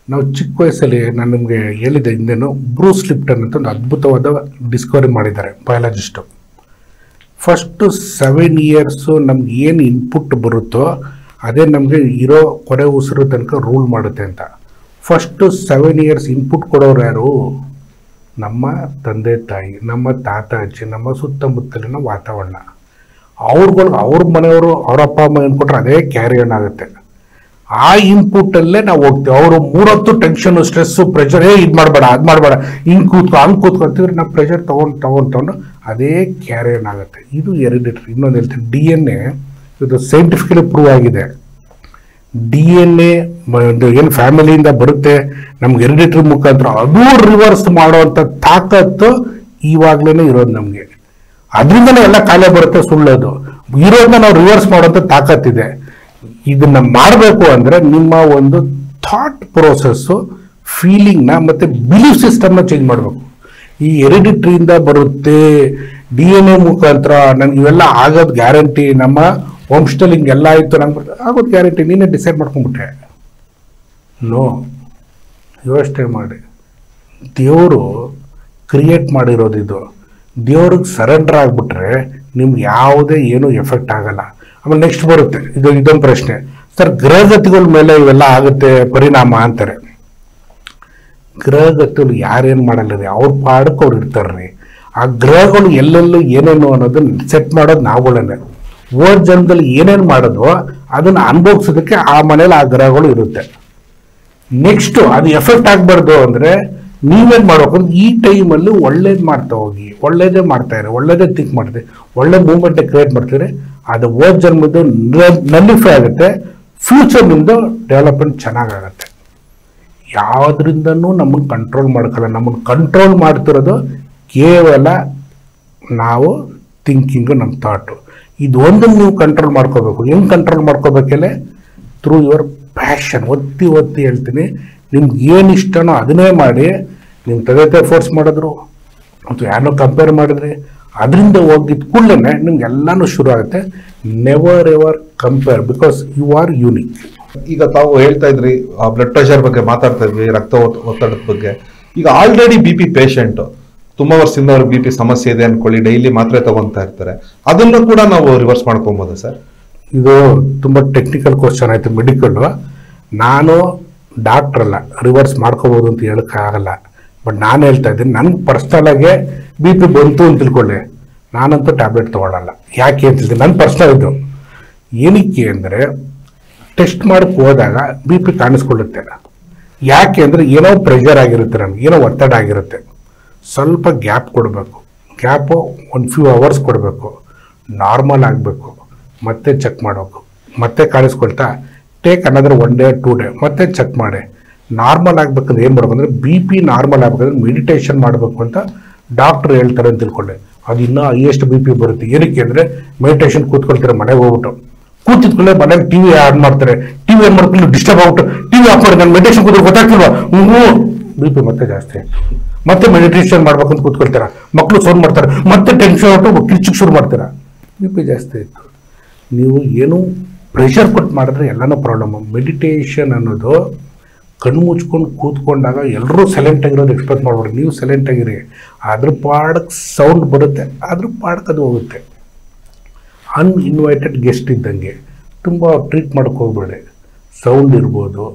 Speaker 2: ನಾವು ಚಿಕ್ಕ ವಯಸ್ಸಲ್ಲಿ ನಾನು ನಿಮಗೆ ಹೇಳಿದೆ ಹಿಂದೇನು, ಬ್ರೂಸ್ ಲಿಪ್ಟನ್ ಅಂತ ಒಂದು ಅದ್ಭುತವಾದ ಡಿಸ್ಕವರಿ ಮಾಡಿದ್ದಾರೆ ಬಯಾಲಜಿಸ್ಟು. ಫಸ್ಟು 7 ಇಯರ್ಸು ನಮ್ಗೆ ಏನು ಇನ್ಪುಟ್ ಬರುತ್ತೋ ಅದೇ ನಮಗೆ ಇರೋ ಕೊನೆ ಉಸಿರು ತನಕ ರೂಲ್ ಮಾಡುತ್ತೆ ಅಂತ. ಫಸ್ಟು 7 ಇಯರ್ಸ್ ಇನ್ಪುಟ್ ಕೊಡೋರು ಯಾರು? ನಮ್ಮ ತಂದೆ ತಾಯಿ, ನಮ್ಮ ತಾತ ಅಜ್ಜಿ, ನಮ್ಮ ಸುತ್ತಮುತ್ತಲಿನ ವಾತಾವರಣ. ಅವ್ರುಗಳಿಗೆ ಅವ್ರ ಮನೆಯವರು, ಅವ್ರ ಅಪ್ಪ ಅಮ್ಮ ಏನು ಕೊಟ್ಟರೆ ಅದೇ ಕ್ಯಾರಿ ಆನ್ ಆಗುತ್ತೆ. ಆ ಇನ್ಪುಟ್ಟಲ್ಲೇ ನಾವು ಹೋಗ್ತೀವಿ. ಅವರು 3 ಹೊತ್ತು ಟೆನ್ಷನು, ಸ್ಟ್ರೆಸ್ಸು, ಪ್ರೆಷರ್, ಇದು ಮಾಡಬೇಡ, ಅದು ಮಾಡಬೇಡ, ಹಿಂಗೆ ಕೂತ್ಕೊ, ಹಂಗೆ ಕೂತ್ಕೊಳ್ತಿದ್ರೆ ನಾವು ಪ್ರೆಷರ್ ತೊಗೊಂಡು ಅದೇ ಕ್ಯಾರಿ ಆನ್ ಆಗುತ್ತೆ. ಇದು ಹೆರಿಡಿಟರಿ. ಇನ್ನೊಂದು ಹೇಳ್ತೀನಿ, DNA, ಇದು ಸೈಂಟಿಫಿಕಲಿ ಪ್ರೂವ್ ಆಗಿದೆ. DNA ಒಂದು ಏನು ಫ್ಯಾಮಿಲಿಯಿಂದ ಬರುತ್ತೆ ನಮ್ಗೆ ಹೆರಿಡಿಟರಿ ಮುಖಾಂತರ, ಅದು ರಿವರ್ಸ್ ಮಾಡುವಂಥ ತಾಕತ್ತು ಇವಾಗಲೇ ಇರೋದು ನಮಗೆ. ಅದರಿಂದನೇ ಎಲ್ಲ ಕಾಯಿಲೆ ಬರುತ್ತೆ, ಸುಳ್ಳೋದು. ಇರೋದನ್ನ ನಾವು ರಿವರ್ಸ್ ಮಾಡುವಂಥ ತಾಕತ್ತಿದೆ. ಇದನ್ನ ಮಾಡಬೇಕು ಅಂದರೆ ನಿಮ್ಮ ಒಂದು ಥಾಟ್ ಪ್ರೋಸೆಸ್ಸು, ಫೀಲಿಂಗ್ನ ಮತ್ತು ಬಿಲೀಫ್ ಸಿಸ್ಟಮ್ನ ಚೇಂಜ್ ಮಾಡಬೇಕು. ಈ ಹೆರಿಡಿಟ್ರಿಯಿಂದ ಬರುತ್ತೆ, DNA ಮುಖಾಂತರ ನನಗೆ ಇವೆಲ್ಲ ಆಗೋದು ಗ್ಯಾರಂಟಿ, ನಮ್ಮ ಹೋಮ್ಸ್ಟೈಲ್ ಹಿಂಗೆಲ್ಲ ಆಯಿತು ನಂಗೆ ಆಗೋದು ಗ್ಯಾರಂಟಿ, ನೀನೇ ಡಿಸೈಡ್ ಮಾಡ್ಕೊಂಡ್ಬಿಟ್ಟೆ. ನೋ, ಯೋಚನೆ ಮಾಡಿ. ದೇವರು ಕ್ರಿಯೇಟ್ ಮಾಡಿರೋದು ಇದು. ದೇವ್ರಿಗೆ ಸರೆಂಡರ್ ಆಗಿಬಿಟ್ರೆ ನಿಮ್ಗೆ ಯಾವುದೇ ಏನೂ ಎಫೆಕ್ಟ್ ಆಗಲ್ಲ. ಆಮೇಲೆ ನೆಕ್ಸ್ಟ್ ಬರುತ್ತೆ ಇದೊಂದು ಪ್ರಶ್ನೆ, ಸರ್ ಗ್ರಹಗತಿಗಳ ಮೇಲೆ ಇವೆಲ್ಲ ಆಗುತ್ತೆ ಪರಿಣಾಮ ಅಂತಾರೆ. ಗ್ರಹಗತಿಗಳು ಯಾರೇನು ಮಾಡಲ್ಲ ರೀ, ಅವ್ರ ಪಾಡಕ್ಕೆ ಅವ್ರು ಇರ್ತಾರ್ರಿ. ಆ ಗ್ರಹಗಳು ಎಲ್ಲೆಲ್ಲೂ ಏನೇನು ಅನ್ನೋದನ್ನ ಸೆಟ್ ಮಾಡೋದು ನಾವುಗಳನ್ನೇ. ಹೋದ ಜನ್ಮದಲ್ಲಿ ಏನೇನು ಮಾಡೋದು ಅದನ್ನ ಅನುಭವಿಸೋದಕ್ಕೆ ಆ ಮನೇಲಿ ಆ ಗ್ರಹಗಳು ಇರುತ್ತೆ. ನೆಕ್ಸ್ಟ್ ಅದು ಎಫೆಕ್ಟ್ ಆಗಬಾರ್ದು ಅಂದ್ರೆ ನೀವೇನ್ ಮಾಡ್ಬೇಕು ಅಂದ್ರೆ ಈ ಟೈಮಲ್ಲಿ ಒಳ್ಳೇದು ಮಾಡ್ತಾ ಹೋಗಿ, ಒಳ್ಳೇದೇ ಮಾಡ್ತಾ ಇರಿ, ಒಳ್ಳೇದೇ ಥಿಂಕ್ ಮಾಡ್ತೀರಿ, ಒಳ್ಳೆ ಮೂವ್ಮೆಂಟ್ ಕ್ರಿಯೇಟ್ ಮಾಡ್ತೀರಿ. ಅದು ಹೋದ ಜನ್ಮದ್ದು ನಲ್ಲಿಫೈ ಆಗುತ್ತೆ, ಫ್ಯೂಚರ್ ನಿಮ್ದು ಡೆವಲಪ್ಮೆಂಟ್ ಚೆನ್ನಾಗಾಗತ್ತೆ. ಯಾವುದರಿಂದನೂ ನಮ್ಮನ್ನು ಕಂಟ್ರೋಲ್ ಮಾಡ್ಕಲ್ಲ. ನಮ್ಮನ್ನು ಕಂಟ್ರೋಲ್ ಮಾಡ್ತಿರೋದು ಕೇವಲ ನಾವು ಥಿಂಕಿಂಗು, ನಮ್ಮ ಥಾಟು. ಇದೊಂದನ್ನು ನೀವು ಕಂಟ್ರೋಲ್ ಮಾಡ್ಕೋಬೇಕು. ಹೆಂಗೆ ಕಂಟ್ರೋಲ್ ಮಾಡ್ಕೋಬೇಕಲ್ಲ? Through your passion. ಒತ್ತಿ ಹೇಳ್ತೀನಿ, ನಿಮ್ಗೆ ಏನು ಇಷ್ಟನೋ ಅದನ್ನೇ ಮಾಡಿ. ನಿಮ್ಮ ತಂದೆ ಫೋರ್ಸ್ ಮಾಡಿದ್ರು ಅಥವಾ ಯಾರನ್ನೋ ಕಂಪೇರ್ ಮಾಡಿದ್ರಿ, ಅದರಿಂದ ಹೋಗಿದ್ದ ಕೂಡಲೇ ನಿಮ್ಗೆಲ್ಲಾನು ಶುರು ಆಗುತ್ತೆ. Never ever compare, because you are unique.
Speaker 1: ಈಗ ತಾವು ಹೇಳ್ತಾ ಇದ್ರಿ ಬ್ಲಡ್ ಪ್ರೆಷರ್ ಬಗ್ಗೆ ಮಾತಾಡ್ತಾ ಇದ್ವಿ, ರಕ್ತ ಒತ್ತಡದ ಬಗ್ಗೆ. ಈಗ ಆಲ್ರೆಡಿ BP ಪೇಷಂಟ್, ತುಂಬಾ ವರ್ಷದಿಂದ ಅವ್ರಿಗೆ BP ಸಮಸ್ಯೆ ಇದೆ ಅನ್ಕೊಳ್ಳಿ, ಡೈಲಿ ಮಾತ್ರೆ ತಗೊಂತಾ ಇರ್ತಾರೆ, ಅದನ್ನು ಕೂಡ ನಾವು ರಿವರ್ಸ್ ಮಾಡ್ಕೊಬೋದು ಸರ್?
Speaker 2: ಇದು ತುಂಬ ಟೆಕ್ನಿಕಲ್ ಕ್ವಶನ್ ಆಯ್ತು. ಮೆಡಿಕಲ್ ನಾನು ಡಾಕ್ಟರ್ ಅಲ್ಲ, ರಿವರ್ಸ್ ಮಾಡ್ಕೋಬೋದು ಅಂತ ಹೇಳೋಕ್ಕಾಗಲ್ಲ. ಬಟ್ ನಾನು ಹೇಳ್ತಾ ಇದ್ದೀನಿ, ನನಗೆ ಪರ್ಸ್ನಲಾಗೆ BP ಬಂತು ಅಂತ ತಿಳ್ಕೊಳ್ಳಿ, ನಾನಂತೂ ಟ್ಯಾಬ್ಲೆಟ್ ತೊಗೊಳ್ಳಲ್ಲ. ಯಾಕೆ ಅಂತಿದ್ದೀನಿ, ನನ್ನ ಪರ್ಸ್ನಲ್ ಇದು. ಏನಕ್ಕೆ ಅಂದರೆ ಟೆಸ್ಟ್ ಮಾಡಕ್ಕೆ ಹೋದಾಗ BP ಕಾಣಿಸ್ಕೊಳ್ಳುತ್ತೆ. ಯಾಕೆ ಅಂದರೆ ಏನೋ ಪ್ರೆಷರ್ ಆಗಿರುತ್ತೆ, ನಮ್ಗೆ ಏನೋ ಒತ್ತಡ ಆಗಿರುತ್ತೆ. ಸ್ವಲ್ಪ ಗ್ಯಾಪ್ ಕೊಡಬೇಕು. ಗ್ಯಾಪು ಒಂದು ಫ್ಯೂ ಅವರ್ಸ್ ಕೊಡಬೇಕು, ನಾರ್ಮಲ್ ಆಗಬೇಕು, ಮತ್ತೆ ಚೆಕ್ ಮಾಡಬೇಕು. ಮತ್ತೆ ಕಾಣಿಸ್ಕೊಳ್ತಾ ಟೇಕ್ ಅನದರ್ 1 day 2 day ಮತ್ತೆ ಚೆಕ್ ಮಾಡಿ. ನಾರ್ಮಲ್ ಆಗ್ಬೇಕಂದ್ರೆ ಏನು ಮಾಡ್ಬೇಕು ಅಂದರೆ BP ನಾರ್ಮಲ್ ಆಗ್ಬೇಕಂದ್ರೆ ಮೆಡಿಟೇಷನ್ ಮಾಡಬೇಕು ಅಂತ ಡಾಕ್ಟ್ರು ಹೇಳ್ತಾರೆ ಅಂತ ತಿಳ್ಕೊಳ್ಳಿ. ಅದು ಇನ್ನೂ ಹೈಯೆಸ್ಟ್ BP ಬರುತ್ತೆ. ಏನಕ್ಕೆ ಅಂದರೆ ಮೆಡಿಟೇಷನ್ ಕೂತ್ಕೊಳ್ತಾರೆ, ಮನೆಗೆ ಹೋಗ್ಬಿಟ್ಟು ಕೂತಿದ್ಕೊಳ್ಳೆ ಮನೇಲಿ TV ಆನ್ ಮಾಡ್ತಾರೆ. TV ಆನ್ ಮಾಡ್ಕೊಂಡು ಡಿಸ್ಟರ್ಬ್ ಆಗ್ಬಿಟ್ಟು TV ಆಫ್ ಮಾಡಿ ನಾನು ಮೆಡಿಟೇಷನ್ ಕೂತ್ಕೊಂಡು ಗೊತ್ತಾಗ್ತಿಲ್ವಾ, BP ಮತ್ತೆ ಜಾಸ್ತಿ ಆಯ್ತು. ಮತ್ತೆ ಮೆಡಿಟೇಷನ್ ಮಾಡ್ಬೇಕಂತ ಕೂತ್ಕೊಳ್ತಾರ, ಮಕ್ಕಳು ಫೋನ್ ಮಾಡ್ತಾರೆ, ಮತ್ತೆ ಟೆನ್ಷನ್ ಹೊಟ್ಟು ಕಿರ್ಚಿಕ್ ಶುರು ಮಾಡ್ತೀರಾ, BP ಜಾಸ್ತಿ ಆಯಿತು. ನೀವು ಏನು ಪ್ರೆಷರ್ ಕೊಟ್ಟು ಮಾಡಿದ್ರೆ ಎಲ್ಲನೂ ಪ್ರಾಬ್ಲಮ್. ಮೆಡಿಟೇಷನ್ ಅನ್ನೋದು ಕಣ್ಣು ಮುಚ್ಕೊಂಡು ಕೂತ್ಕೊಂಡಾಗ ಎಲ್ಲರೂ ಸೈಲೆಂಟ್ ಆಗಿರೋದು ಎಕ್ಸ್ಪೆಕ್ಟ್ ಮಾಡ್ಬೇಡಿ. ನೀವು ಸೈಲೆಂಟ್ ಆಗಿರಿ, ಅದ್ರ ಪಾಡಕ್ಕೆ ಸೌಂಡ್ ಬರುತ್ತೆ, ಅದ್ರ ಪಾಡಕ್ಕೆ ಅದು ಹೋಗುತ್ತೆ. ಅನ್ಇನ್ವೈಟೆಡ್ ಗೆಸ್ಟ್ ಇದ್ದಂಗೆ ತುಂಬ ಟ್ರೀಟ್ ಮಾಡೋಕ್ಕೆ ಹೋಗ್ಬೇಡಿ. ಸೌಂಡ್ ಇರ್ಬೋದು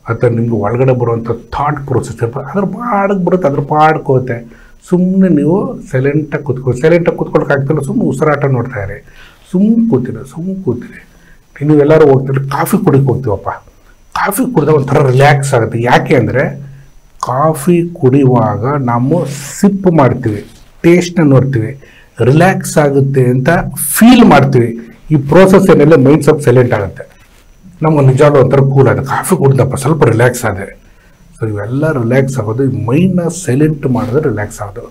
Speaker 2: ಅಥವಾ ನಿಮ್ಗೆ ಒಳಗಡೆ ಬರುವಂಥ ಥಾಟ್ ಪ್ರೊಸೆಸ್ ಇರ್ಬೋದು, ಅದ್ರ ಪಾಡಕ್ಕೆ ಬರುತ್ತೆ, ಅದ್ರ ಪಾಡಕ್ಕೆ ಹೋಗುತ್ತೆ. ಸುಮ್ಮನೆ ನೀವು ಸೈಲೆಂಟಾಗಿ ಕೂತ್ಕೊಳ್ಳೋಕ್ಕಾಗ್ತಿಲ್ಲ, ಸುಮ್ಮನೆ ಉಸಿರಾಟ ನೋಡ್ತಾ ಇರಿ. ಸುಮ್ಮನೆ ಕೂತಿರಿ. ನೀವೆಲ್ಲರೂ ಹೋಗ್ತೀರಿ, ಕಾಫಿ ಕುಡಿಗೆ ಹೋಗ್ತೀವಪ್ಪ, ಕಾಫಿ ಕುಡಿದಾಗ ಒಂಥರ ರಿಲ್ಯಾಕ್ಸ್ ಆಗುತ್ತೆ. ಯಾಕೆ ಅಂದರೆ ಕಾಫಿ ಕುಡಿಯುವಾಗ ನಾವು ಸಿಪ್ ಮಾಡ್ತೀವಿ, ಟೇಸ್ಟ್ನ ನೋಡ್ತೀವಿ, ರಿಲ್ಯಾಕ್ಸ್ ಆಗುತ್ತೆ ಅಂತ ಫೀಲ್ ಮಾಡ್ತೀವಿ. ಈ ಪ್ರೋಸೆಸ್ ಏನೆಲ್ಲ ಮೈಂಡ್ ಸ್ವಲ್ಪ ಸೈಲೆಂಟ್ ಆಗುತ್ತೆ, ನಮ್ಗೆ ನಿಜವಾಗ್ಲೂ ಒಂಥರ ಕೂಲ್ ಆಗುತ್ತೆ. ಕಾಫಿ ಕುಡಿದಪ್ಪ ಸ್ವಲ್ಪ ರಿಲ್ಯಾಕ್ಸ್ ಆದೆ. ಸೊ ಇವೆಲ್ಲ ರಿಲ್ಯಾಕ್ಸ್ ಆಗೋದು, ಈ ಮೈಂಡ್ನ ಸೈಲೆಂಟ್ ಮಾಡಿದ್ರೆ ರಿಲ್ಯಾಕ್ಸ್ ಆಗೋದು.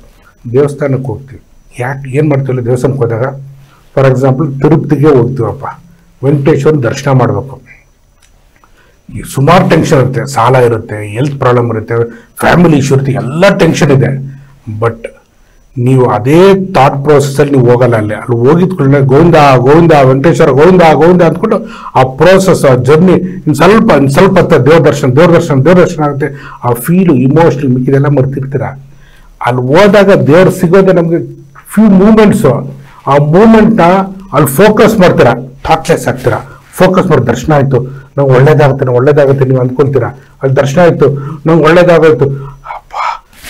Speaker 2: ದೇವಸ್ಥಾನಕ್ಕೆ ಹೋಗ್ತೀವಿ, ಯಾಕೆ ಏನು ಮಾಡ್ತೀವಲ್ಲ ದೇವಸ್ಥಾನಕ್ಕೆ ಹೋದಾಗ, ಫಾರ್ ಎಕ್ಸಾಂಪಲ್ ತಿರುಪತಿಗೆ ಹೋಗ್ತೀವಪ್ಪ, ವೆಂಕಟೇಶ್ವರ ದರ್ಶನ ಮಾಡಬೇಕು. ಈ ಸುಮಾರು ಟೆನ್ಷನ್ ಇರುತ್ತೆ, ಸಾಲ ಇರುತ್ತೆ, ಹೆಲ್ತ್ ಪ್ರಾಬ್ಲಮ್ ಇರುತ್ತೆ, ಫ್ಯಾಮಿಲಿ ಇಶ್ಯೂ ಇರುತ್ತೆ, ಎಲ್ಲ ಟೆನ್ಷನ್ ಇದೆ. ಬಟ್ ನೀವು ಅದೇ ಥಾಟ್ ಪ್ರೋಸೆಸ್ಸಲ್ಲಿ ನೀವು ಹೋಗಲ್ಲ. ಅಲ್ಲಿ ಹೋಗಿದ್ ಕೂಡಲೇ ಗೋವಿಂದ ವೆಂಕಟೇಶ್ವರ ಗೋವಿಂದ ಅಂದ್ಕೊಂಡು ಆ ಪ್ರೋಸೆಸ್, ಆ ಜರ್ನಿ ಇನ್ನು ಸ್ವಲ್ಪ ದೇವ್ರ ದರ್ಶನ ಆಗುತ್ತೆ. ಆ ಫೀಲು, ಇಮೋಷನಲ್ ಮಿಕ್ಕಿದೆಲ್ಲ ಮರ್ತಿರ್ತೀರ. ಅಲ್ಲಿ ಹೋದಾಗ ದೇವ್ರು ಸಿಗೋದೆ ನಮಗೆ ಫ್ಯೂ ಮೂಮೆಂಟ್ಸು. ಆ ಮೂಮೆಂಟ್ನ ಅಲ್ಲಿ ಫೋಕಸ್ ಮಾಡ್ತೀರಾ, ಥಾಟ್ಲೆಸ್ ಆಗ್ತೀರಾ. ಫೋಕಸ್ ಮಾಡಿ ದರ್ಶನ ಆಯಿತು, ನಂಗೆ ಒಳ್ಳೇದಾಗುತ್ತೆ ನೀವು ಅಂದ್ಕೊಳ್ತೀರಾ. ಅಲ್ಲಿ ದರ್ಶನ ಆಯಿತು, ನಂಗೆ ಒಳ್ಳೇದಾಗೋಯ್ತು, ಅಪ್ಪ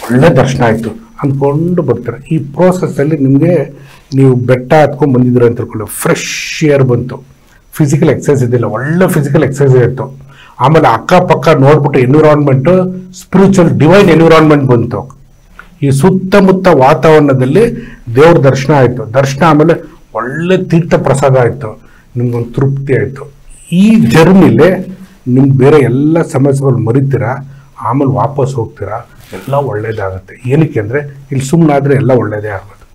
Speaker 2: ಒಳ್ಳೆ ದರ್ಶನ ಆಯಿತು ಅಂದ್ಕೊಂಡು ಬರ್ತೀರ. ಈ ಪ್ರೋಸೆಸ್ಸಲ್ಲಿ ನಿಮಗೆ ನೀವು ಬೆಟ್ಟ ಹತ್ಕೊಂಡು ಬಂದಿದ್ದೀರ ಅಂತ ತಿಳ್ಕೊಳ್ಳಿ, ಫ್ರೆಶ್ ಏರ್ ಬಂತು, ಫಿಸಿಕಲ್ ಎಕ್ಸಸೈಸ್ ಇದ್ದಿಲ್ಲ, ಒಳ್ಳೆ ಫಿಸಿಕಲ್ ಎಕ್ಸಸೈಸ್ ಇತ್ತು. ಆಮೇಲೆ ಅಕ್ಕಪಕ್ಕ ನೋಡ್ಬಿಟ್ಟು ಎನ್ವಿರಾನ್ಮೆಂಟು ಸ್ಪಿರಿಚುವಲ್ ಡಿವೈನ್ ಎನ್ವಿರಾನ್ಮೆಂಟ್ ಬಂತು. ಈ ಸುತ್ತಮುತ್ತ ವಾತಾವರಣದಲ್ಲಿ ದೇವ್ರ ದರ್ಶನ ಆಯಿತು. ದರ್ಶನ ಆಮೇಲೆ ಒಳ್ಳೆ ತೀರ್ಥ ಪ್ರಸಾದ ಆಯಿತು, ನಿಮ್ಗೊಂದು ತೃಪ್ತಿ ಆಯಿತು. ಈ ಜರ್ನಿಲೇ ನಿಮ್ಗೆ ಬೇರೆ ಎಲ್ಲ ಸಮಸ್ಯೆಗಳು ಮರಿತೀರಾ, ಆಮೇಲೆ ವಾಪಸ್ ಹೋಗ್ತೀರಾ, ಎಲ್ಲ ಒಳ್ಳೇದಾಗುತ್ತೆ. ಏನಕ್ಕೆ ಅಂದರೆ ಇಲ್ಲಿ ಸುಮ್ಮನಾದರೆ ಎಲ್ಲ ಒಳ್ಳೇದೇ ಆಗೋದು.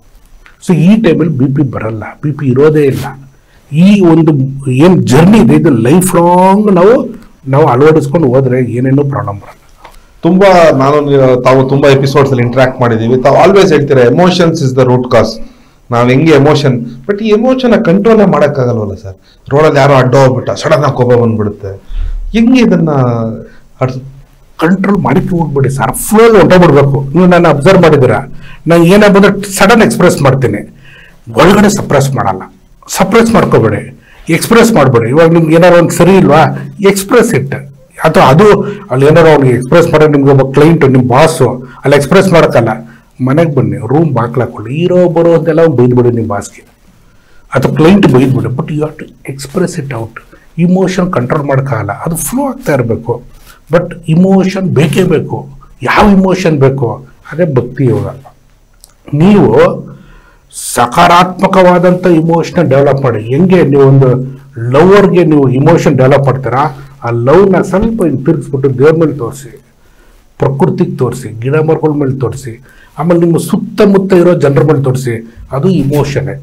Speaker 2: ಸೊ ಈ ಟೈಮಲ್ಲಿ BP ಬರಲ್ಲ, BP ಇರೋದೇ ಇಲ್ಲ. ಈ ಒಂದು ಏನು ಜರ್ನಿ ಇದೆ ಇದು ಲೈಫ್ ಲಾಂಗ್ ನಾವು ಅಳವಡಿಸ್ಕೊಂಡು ಹೋದರೆ ಏನೇನೋ ಪ್ರಾಬ್ಲಮ್ ಬರಲ್ಲ.
Speaker 1: ತಾವು ತುಂಬಾ ಎಪಿಸೋಡ್ಸ್ ಅಲ್ಲಿ ಇಂಟ್ರಾಕ್ಟ್ ಮಾಡಿದೀವಿ. ತಾವು ಆಲ್ವೇಸ್ ಹೇಳ್ತೀರಾ emotions is the root cause. ನಾವ್ ಹೆಂಗೆ ಎಮೋಷನ್, ಬಟ್ ಈ ಎಮೋಷನ್ ಕಂಟ್ರೋಲ್ ಮಾಡಕ್ಕಾಗಲ್ವಲ್ಲ ಸರ್? ರೋಡಲ್ಲಿ ಯಾರೋ ಅಡ್ಡ ಹೋಗ್ಬಿಟ್ಟ, ಸಡನ್ ಆಗಿ ಕೋಪ ಬಂದ್ಬಿಡುತ್ತೆ, ಹೆಂಗೆ ಇದನ್ನ
Speaker 2: ಕಂಟ್ರೋಲ್ ಮಾಡಕ್ಕೆ ಹೋಗ್ಬಿಡಿ ಸರ್, ಫ್ಲೋ ಹೊಂಟೋಗ್ಬಿಡ್ಬೇಕು. ನೀವು ನಾನು ಅಬ್ಸರ್ವ್ ಮಾಡಿದ್ದೀರಾ, ನಾನು ಏನೇ ಬಂದ್ರೆ ಸಡನ್ ಎಕ್ಸ್ಪ್ರೆಸ್ ಮಾಡ್ತೀನಿ, ಒಳಗಡೆ ಸಪ್ರೆಸ್ ಮಾಡಲ್ಲ. ಸಪ್ರೆಸ್ ಮಾಡ್ಕೋಬೇಡಿ. ಎಕ್ಸ್ಪ್ರೆಸ್ ಮಾಡಬೇಡಿ. ಇವಾಗ ನಿಮ್ಗೆ ಏನಾರು ಒಂದು ಸರಿ ಇಲ್ವಾ, ಎಕ್ಸ್ಪ್ರೆಸ್ ಇಟ್. ಅಥವಾ ಅದು ಅಲ್ಲಿ ಏನಾರು ಅವ್ನಿಗೆ ಎಕ್ಸ್ಪ್ರೆಸ್ ಮಾಡೋದು, ನಿಮ್ಗೆ ಒಬ್ಬ ಕ್ಲೈಂಟ್ ನಿಮ್ಮ ಬಾಸು ಅಲ್ಲಿ ಎಕ್ಸ್ಪ್ರೆಸ್ ಮಾಡೋಕ್ಕಲ್ಲ, ಮನೆಗೆ ಬನ್ನಿ, ರೂಮ್ ಬಾಕ್ಲಾಕೊಳ್ಳಿ, ಇರೋ ಬರೋ ಅಂತೆಲ್ಲ ಬೈದ್ಬಿಡಿ ನಿಮ್ಮ ಬಾಸ್ಗೆ ಅಥವಾ ಕ್ಲೈಂಟ್ ಬೈದ್ಬಿಡಿ. But you have to express it out. Emotion control ಮಾಡೋಕ್ಕಾಗಲ್ಲ, ಅದು ಫ್ಲೋ ಆಗ್ತಾ ಇರಬೇಕು. ಬಟ್ ಇಮೋಷನ್ ಬೇಕೇ ಬೇಕು. ಯಾವ ಇಮೋಷನ್ ಬೇಕು? ಅದೇ ಭಕ್ತಿ ಯೋಗ. ನೀವು ಸಕಾರಾತ್ಮಕವಾದಂಥ ಇಮೋಷನ್ ಡೆವಲಪ್ ಮಾಡಿ. ಹೆಂಗೆ ನೀವು ಒಂದು ಲವರ್ಗೆ ನೀವು ಇಮೋಷನ್ ಡೆವಲಪ್ ಮಾಡ್ತೀರಾ, ಆ ಲವ್ನ ಸ್ವಲ್ಪ ತಿರುಗಿಸ್ಬಿಟ್ಟು ದೇವ್ರ ಮೇಲೆ ತೋರಿಸಿ, ಪ್ರಕೃತಿಗೆ ತೋರಿಸಿ, ಗಿಡ ಮರಗಳ ಮೇಲೆ ತೋರಿಸಿ, ಆಮೇಲೆ ನಿಮ್ಮ ಸುತ್ತಮುತ್ತ ಇರೋ ಜನರ ಮೇಲೆ ತೋರಿಸಿ. ಅದು ಇಮೋಷನ್ನೇ.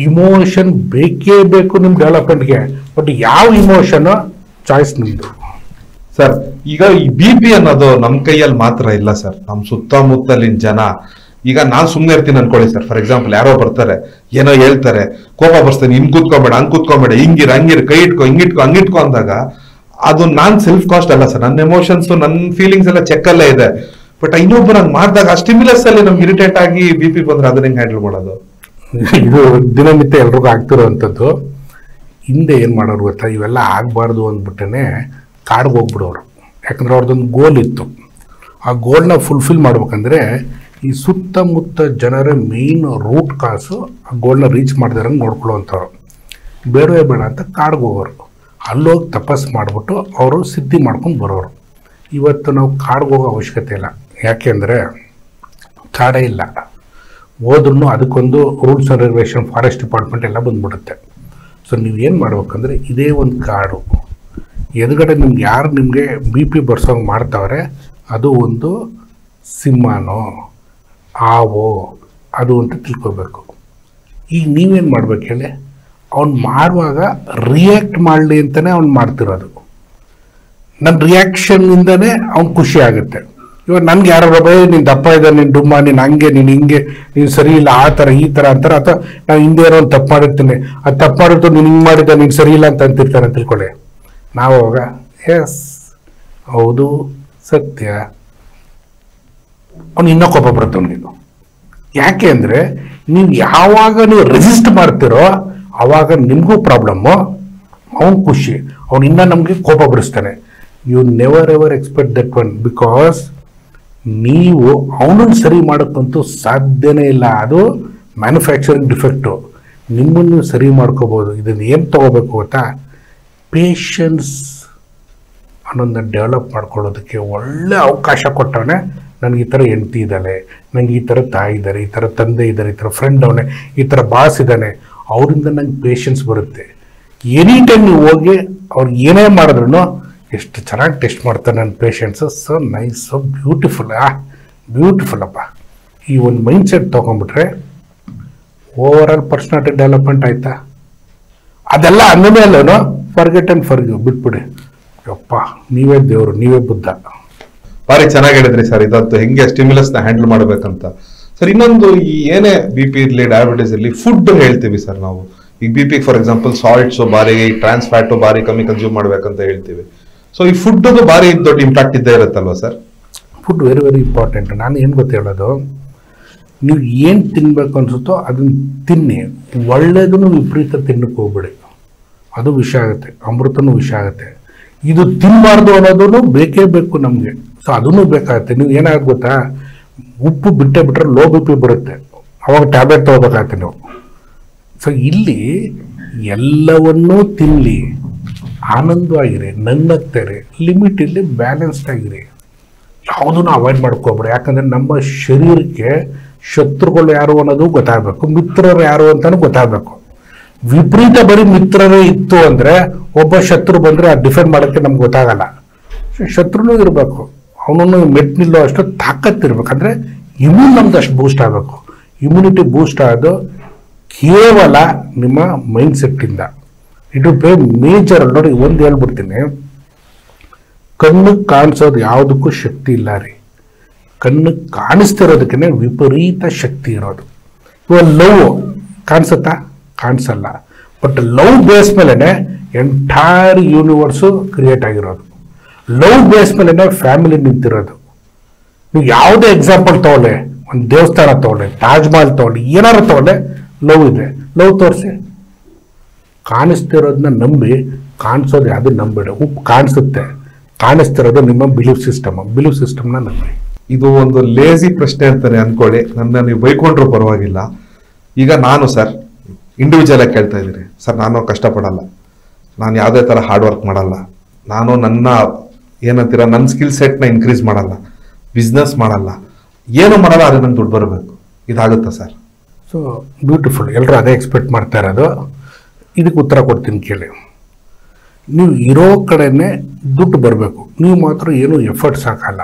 Speaker 2: ಇಮೋಷನ್ ಬೇಕೇ ಬೇಕು ನಿಮ್ಮ ಡೆವಲಪ್ಮೆಂಟ್ಗೆ. ಬಟ್ ಯಾವ ಇಮೋಷನ್ ಚಾಯ್ಸ್ ನಿಮ್ಮದು.
Speaker 1: ಸರ್, ಈಗ ಈ BP ಅನ್ನೋದು ನಮ್ಮ ಕೈಯಲ್ಲಿ ಮಾತ್ರ ಇಲ್ಲ ಸರ್, ನಮ್ಮ ಸುತ್ತಮುತ್ತಲಿನ ಜನ. ಈಗ ನಾನ್ ಸುಮ್ಮನೆ ಇರ್ತೀನಿ ಅನ್ಕೊಳ್ಳಿ ಸರ್, ಫಾರ್ ಎಕ್ಸಾಂಪಲ್ ಯಾರೋ ಬರ್ತಾರೆ, ಏನೋ ಹೇಳ್ತಾರೆ, ಕೋಪ ಬರ್ಸ್ತಾನೆ, ಹಿಂಗ್ ಕೂತ್ಕೊಬೇಡ, ಹಂಗ್ ಕೂತ್ಕೊಬೇಡ, ಹಂಗಿರ್, ಕೈ ಇಟ್ಕೊ, ಹಂಗಿಟ್ಕೊ ಅಂದಾಗ ಅದು ನಾನ್ ಸೆಲ್ಫ್ ಕಾಸ್ಟ್ ಅಲ್ಲ ಸರ್, ನನ್ನ ಎಮೋಷನ್ಸ್, ನನ್ನ ಫೀಲಿಂಗ್ಸ್ ಎಲ್ಲ ಚೆಕ್ ಅಲ್ಲೇ ಇದೆ. ಬಟ್ ಇನ್ನೊಬ್ಬರು ಹಂಗ್ ಮಾಡಿದಾಗ ಆ ಸ್ಟಿಮ್ಯುಲಸ್ ಅಲ್ಲಿ ನಮ್ಗೆ ಇರಿಟೇಟ್ ಆಗಿ BP ಬಂದ್ರೆ ಅದನ್ನ ಹೆಂಗ್ ಹ್ಯಾಂಡಲ್ ಮಾಡೋದು?
Speaker 2: ಇದು ದಿನನಿತ್ಯ ಎಲ್ರಿಗೂ ಆಗ್ತಿರೋವಂಥದ್ದು. ಹಿಂದೆ ಏನು ಮಾಡೋರು ಗೊತ್ತಾ, ಇವೆಲ್ಲ ಆಗಬಾರ್ದು ಅಂದ್ಬಿಟ್ಟೇ ಕಾಡ್ಗೆ ಹೋಗ್ಬಿಡೋರು. ಯಾಕಂದ್ರೆ ಅವ್ರದ್ದೊಂದು ಗೋಲ್ ಇತ್ತು. ಆ ಗೋಲ್ನ ಫುಲ್ಫಿಲ್ ಮಾಡ್ಬೇಕಂದ್ರೆ ಈ ಸುತ್ತಮುತ್ತ ಜನರ ಮೇಯ್ನ್ ರೂಟ್ ಕಾಸು ಆ ಗೋಲ್ನ ರೀಚ್ ಮಾಡ್ದಾರಂಗೆ ನೋಡ್ಕೊಳ್ಳೋವಂಥವ್ರು. ಬೇಡವೇ ಬೇಡ ಅಂತ ಕಾಡ್ಗೆ ಹೋಗೋರು. ಅಲ್ಲೋಗಿ ತಪಸ್ಸು ಮಾಡಿಬಿಟ್ಟು ಅವರು ಸಿದ್ಧಿ ಮಾಡ್ಕೊಂಡು ಬರೋರು. ಇವತ್ತು ನಾವು ಕಾಡ್ಗೆ ಹೋಗೋ ಅವಶ್ಯಕತೆ ಇಲ್ಲ. ಯಾಕೆಂದರೆ ಕಾಡೇ ಇಲ್ಲ. ಹೋದ್ರೂ ಅದಕ್ಕೊಂದು rules and regulation, forest department ಎಲ್ಲ ಬಂದ್ಬಿಡುತ್ತೆ. ಸೊ ನೀವೇನು ಮಾಡ್ಬೇಕಂದ್ರೆ, ಇದೇ ಒಂದು ಕಾಡು, ಎದುರುಗಡೆ ನಿಮ್ಗೆ ಯಾರು ನಿಮಗೆ BP ಬರ್ಸೋಂಗೆ ಮಾಡ್ತಾವ್ರೆ, ಅದು ಒಂದು ಸಿಂಹನೋ ಹಾವೋ ಅದು ಅಂತ ತಿಳ್ಕೊಬೇಕು. ಈಗ ನೀವೇನು ಮಾಡ್ಬೇಕು ಹೇಳಿ, ಅವ್ನು ಮಾಡುವಾಗ ರಿಯಾಕ್ಟ್ ಮಾಡಲಿ ಅಂತಲೇ ಅವ್ನು ಮಾಡ್ತಿರೋದು. ನನ್ನ ರಿಯಾಕ್ಷನ್ನಿಂದನೇ ಅವ್ನು ಖುಷಿ ಆಗುತ್ತೆ. ಇವಾಗ ನನಗೆ ಯಾರೋ ಬೈ ನೀನು ದಪ್ಪ ಇದ್ದ, ನೀನು ಡುಮ್ಮ, ನೀನು ಹಂಗೆ, ನೀನು ಹಿಂಗೆ, ನೀನು ಸರಿ ಇಲ್ಲ, ಆ ಥರ ಈ ಥರ ಅಂತಾರೆ. ಅಥವಾ ನಾನು ಹಿಂದೆ ಏನೋ ಒಂದು ತಪ್ಪು ಮಾಡಿರ್ತೀನಿ, ಅದು ತಪ್ಪು ಮಾಡಿರ್ತು, ನೀನು ಹಿಂಗೆ ಮಾಡಿದ್ದ, ನೀನು ಸರಿ ಇಲ್ಲ ಅಂತ ಅಂತಿರ್ತಾರೆ ಅಂತ ತಿಳ್ಕೊಳ್ಳಿ. ನಾವು ಅವಾಗ ಎಸ್ ಹೌದು ಸತ್ಯ, ಅವನು ಇನ್ನೂ ಕೋಪ ಬರುತ್ತೆ ಅವನಿಗೆ. ಯಾಕೆ ಅಂದರೆ ನೀವು ಯಾವಾಗ ನೀವು ರೆಸಿಸ್ಟ್ ಮಾಡ್ತಿರೋ ಆವಾಗ ನಿಮಗೂ ಪ್ರಾಬ್ಲಮ್ಮು, ಅವನು ಖುಷಿ, ಅವನು ಇನ್ನೂ ನಮಗೆ ಕೋಪ ಬರಿಸ್ತಾನೆ. You never ever expect that one, because ನೀವು ಅವನನ್ನು ಸರಿ ಮಾಡೋಕ್ಕಂತೂ ಸಾಧ್ಯನೇ ಇಲ್ಲ. ಅದು ಮ್ಯಾನುಫ್ಯಾಕ್ಚರಿಂಗ್ ಡಿಫೆಕ್ಟು. ನಿಮ್ಮನ್ನು ನೀವು ಸರಿ ಮಾಡ್ಕೋಬೋದು. ಇದನ್ನು ಏನು ತೊಗೋಬೇಕು ಗೊತ್ತಾ, ಪೇಷನ್ಸ್ ಅನ್ನೋದನ್ನ ಡೆವಲಪ್ ಮಾಡ್ಕೊಳ್ಳೋದಕ್ಕೆ ಒಳ್ಳೆ ಅವಕಾಶ ಕೊಟ್ಟವನೇ. ನನಗೆ ಈ ಥರ ಹೆಂಡ್ತಿ ಇದ್ದಾಳೆ, ನನಗೆ ಈ ಥರ ತಾಯಿ ಇದ್ದಾರೆ, ಈ ಥರ ತಂದೆ ಇದ್ದಾರೆ, ಈ ಥರ ಫ್ರೆಂಡ್ ಅವನೇ, ಈ ಥರ ಬಾಸ್ ಇದ್ದಾನೆ, ಅವರಿಂದ ನಂಗೆ ಪೇಷನ್ಸ್ ಬರುತ್ತೆ. ಎನಿ ಟೈಮ್ ನೀವು ಹೋಗಿ ಅವ್ರು ಏನೇ ಮಾಡಿದ್ರು ಎಷ್ಟು ಚೆನ್ನಾಗಿ ಟೆಸ್ಟ್ ಮಾಡ್ತಾರೆ ನನ್ನ patience. So nice, so beautiful, beautiful ಅಪ್ಪ. ಈ ಒಂದು ಮೈಂಡ್ ಸೆಟ್ ತೊಗೊಂಡ್ಬಿಟ್ರೆ ಓವರ್ ಆಲ್ ಪರ್ಸ್ನಾಲಿಟಿ ಡೆವಲಪ್ಮೆಂಟ್ ಆಯ್ತಾ. ಅದೆಲ್ಲ ಅಂದಮೇಲೂ ಫರ್ಗೆಟ್ ಆ್ಯಂಡ್ ಫರ್ಗಿವ್ ಬಿಟ್ಬಿಡಿ. ಯಪ್ಪ, ನೀವೇ ದೇವರು, ನೀವೇ ಬುದ್ಧ.
Speaker 1: ಭಾರಿ ಚೆನ್ನಾಗಿ ಹೇಳಿದ್ರಿ ಸರ್, ಇದಂತೂ ಹೆಂಗೆ ಸ್ಟಿಮ್ಯುಲಸ್ ನ ಹ್ಯಾಂಡಲ್ ಮಾಡ್ಬೇಕಂತ. ಸರ್, ಇನ್ನೊಂದು, ಈ ಏನೇ BP ಇರಲಿ, ಡಯಾಬಿಟಿಸ್ ಇರಲಿ, ಫುಡ್ ಹೇಳ್ತೀವಿ ಸರ್ ನಾವು. ಈಗ BP ಫಾರ್ ಎಕ್ಸಾಂಪಲ್ ಸಾಲ್ಟ್ಸ್ ಬಾರಿ, ಟ್ರಾನ್ಸ್ ಫ್ಯಾಟು ಬಾರಿ ಕಮ್ಮಿ ಕನ್ಸ್ಯೂಮ್ ಮಾಡ್ಬೇಕಂತ ಹೇಳ್ತೀವಿ. ಸೊ ಈ ಫುಡ್ ಬಾರಿ ದೊಡ್ಡ ಇಂಪ್ಯಾಕ್ಟ್ ಇದ್ದೇ ಇರುತ್ತಲ್ವಾ sir?
Speaker 2: Food very very important. ನಾನು ಏನು ಗೊತ್ತ ಹೇಳೋದು, ನೀವು ಏನು ತಿನ್ನಬೇಕು ಅನ್ಸುತ್ತೋ ಅದನ್ನು ತಿನ್ನಿ. ಒಳ್ಳೆಯದನ್ನು ವಿಪರೀತ ತಿನ್ನಕ್ಕೆ ಹೋಗ್ಬೇಡಿ, ಅದು ವಿಷ ಆಗುತ್ತೆ. ಅಮೃತನೂ ವಿಷ ಆಗುತ್ತೆ. ಇದು ತಿನ್ನಬಾರ್ದು ಅನ್ನೋದನ್ನು ಬೇಕೇ ಬೇಕು ನಮಗೆ. ಸೊ ಅದನ್ನು ಬೇಕಾಗುತ್ತೆ. ನೀವು ಏನಾಗುತ್ತೆ ಗೊತ್ತಾ, ಉಪ್ಪು ಬಿಟ್ಟರೆ ಲೋ BP ಬರುತ್ತೆ, ಅವಾಗ ಟ್ಯಾಬ್ಲೆಟ್ ತೊಗೋಬೇಕಾಗತ್ತೆ ನೀವು. ಸೊ ಇಲ್ಲಿ ಎಲ್ಲವನ್ನೂ ತಿನ್ನಲಿ, ಆನಂದವಾಗಿರಿ, ನನ್ನಗ್ತಾರೆ, ಲಿಮಿಟ್ ಇಲ್ಲಿ ಬ್ಯಾಲೆನ್ಸ್ಡ್ ಆಗಿರಿ. ಯಾವುದನ್ನು ಅವಾಯ್ಡ್ ಮಾಡ್ಕೋಬೇಡಿ. ಯಾಕಂದರೆ ನಮ್ಮ ಶರೀರಕ್ಕೆ ಶತ್ರುಗಳು ಯಾರು ಅನ್ನೋದು ಗೊತ್ತಾಗಬೇಕು, ಮಿತ್ರರು ಯಾರು ಅಂತಲೂ ಗೊತ್ತಾಗಬೇಕು. ವಿಪರೀತ ಬರೀ ಮಿತ್ರರೇ ಇತ್ತು ಅಂದರೆ ಒಬ್ಬ ಶತ್ರು ಬಂದರೆ ಅದು ಡಿಫೆಂಡ್ ಮಾಡೋಕ್ಕೆ ನಮ್ಗೆ ಗೊತ್ತಾಗಲ್ಲ. ಶತ್ರುನೂ ಇರಬೇಕು, ಅವನನ್ನು ಮೆಟ್ನಿಲ್ಲೋ ಅಷ್ಟು ತಾಕತ್ತಿರ್ಬೇಕಂದ್ರೆ ಇಮ್ಯೂನ್ ನಮ್ದು ಅಷ್ಟು ಬೂಸ್ಟ್ ಆಗಬೇಕು. ಇಮ್ಯುನಿಟಿ ಬೂಸ್ಟ್ ಆಗೋದು ಕೇವಲ ನಿಮ್ಮ ಮೈಂಡ್ ಸೆಟ್ಟಿಂದ. It will play major. ನೋಡಿ, ಒಂದು ಹೇಳ್ಬಿಡ್ತೀನಿ, ಕಣ್ಣಿಗೆ ಕಾಣಿಸೋದು ಯಾವುದಕ್ಕೂ ಶಕ್ತಿ ಇಲ್ಲ ರೀ. ಕಣ್ಣಿಗೆ ಕಾಣಿಸ್ತಿರೋದಕ್ಕೆ ವಿಪರೀತ ಶಕ್ತಿ ಇರೋದು. ಇವಾಗ ಲವ್ ಕಾಣಿಸುತ್ತಾ? ಕಾಣಿಸಲ್ಲ. ಬಟ್ ಲವ್ ಬೇಸ್ ಮೇಲೆನೆ ಎಂಟೈರ್ ಯೂನಿವರ್ಸು ಕ್ರಿಯೇಟ್ ಆಗಿರೋದು. ಲವ್ ಬೇಸ್ ಮೇಲೆನೆ ಫ್ಯಾಮಿಲಿ ನಿಂತಿರೋದು. ನೀವು ಯಾವುದೇ ಎಕ್ಸಾಂಪಲ್ ತಗೊಳ್ಳಿ, ಒಂದು ದೇವಸ್ಥಾನ ತಗೊಳ್ಳಿ, ತಾಜ್ ಮಹಲ್ ತಗೊಳ್ಳಿ, ಏನಾರು ತಗೊಳ್ಳಿ, ಲವ್ ಇದೆ. ಲವ್ ತೋರಿಸಿ. ಕಾಣಿಸ್ತಿರೋದನ್ನ ನಂಬಿ ಕಾಣಿಸೋದು ಯಾವುದು ನಂಬೇಡಿ. ಉಪ್ಪು ಕಾಣಿಸುತ್ತೆ, ಕಾಣಿಸ್ತಿರೋದು ನಿಮ್ಮ ಬಿಲೀಫ್ ಸಿಸ್ಟಮ್ನ ನಂಬಿ.
Speaker 1: ಇದು ಒಂದು ಲೇಜಿ ಪ್ರಶ್ನೆ ಅಂತಾನೆ ಅನ್ಕೊಳ್ಳಿ, ನನ್ನ ನೀವು ಬೈಕೊಂಡ್ರು ಪರವಾಗಿಲ್ಲ. ಈಗ ನಾನು ಸರ್ ಇಂಡಿವಿಜುವಲ್ ಆಗಿ ಕೇಳ್ತಾ ಇದ್ದೀನಿ ಸರ್, ನಾನು ಕಷ್ಟಪಡಲ್ಲ, ನಾನು ಯಾವುದೇ ಥರ ಹಾರ್ಡ್ ವರ್ಕ್ ಮಾಡಲ್ಲ, ನಾನು ನನ್ನ ಏನಂತೀರ ನನ್ನ ಸ್ಕಿಲ್ ಸೆಟ್ನ ಇನ್ಕ್ರೀಸ್ ಮಾಡಲ್ಲ, ಬಿಸ್ನೆಸ್ ಮಾಡಲ್ಲ, ಏನು ಮಾಡಲ್ಲ, ಆದರೆ ನಂಗೆ ದುಡ್ಡು ಬರಬೇಕು, ಇದಾಗುತ್ತಾ ಸರ್?
Speaker 2: ಸೊ ಬ್ಯೂಟಿಫುಲ್, ಎಲ್ಲರೂ ಅದೇ ಎಕ್ಸ್ಪೆಕ್ಟ್ ಮಾಡ್ತಾ ಇರೋದು. ಇದಕ್ಕೆ ಉತ್ತರ ಕೊಡ್ತೀನಿ ಕೇಳಿ. ನೀವು ಇರೋ ಕಡೆನೇ ದುಡ್ಡು ಬರಬೇಕು, ನೀವು ಮಾತ್ರ ಏನು ಎಫರ್ಟ್ಸ್ ಹಾಕಲ್ಲ.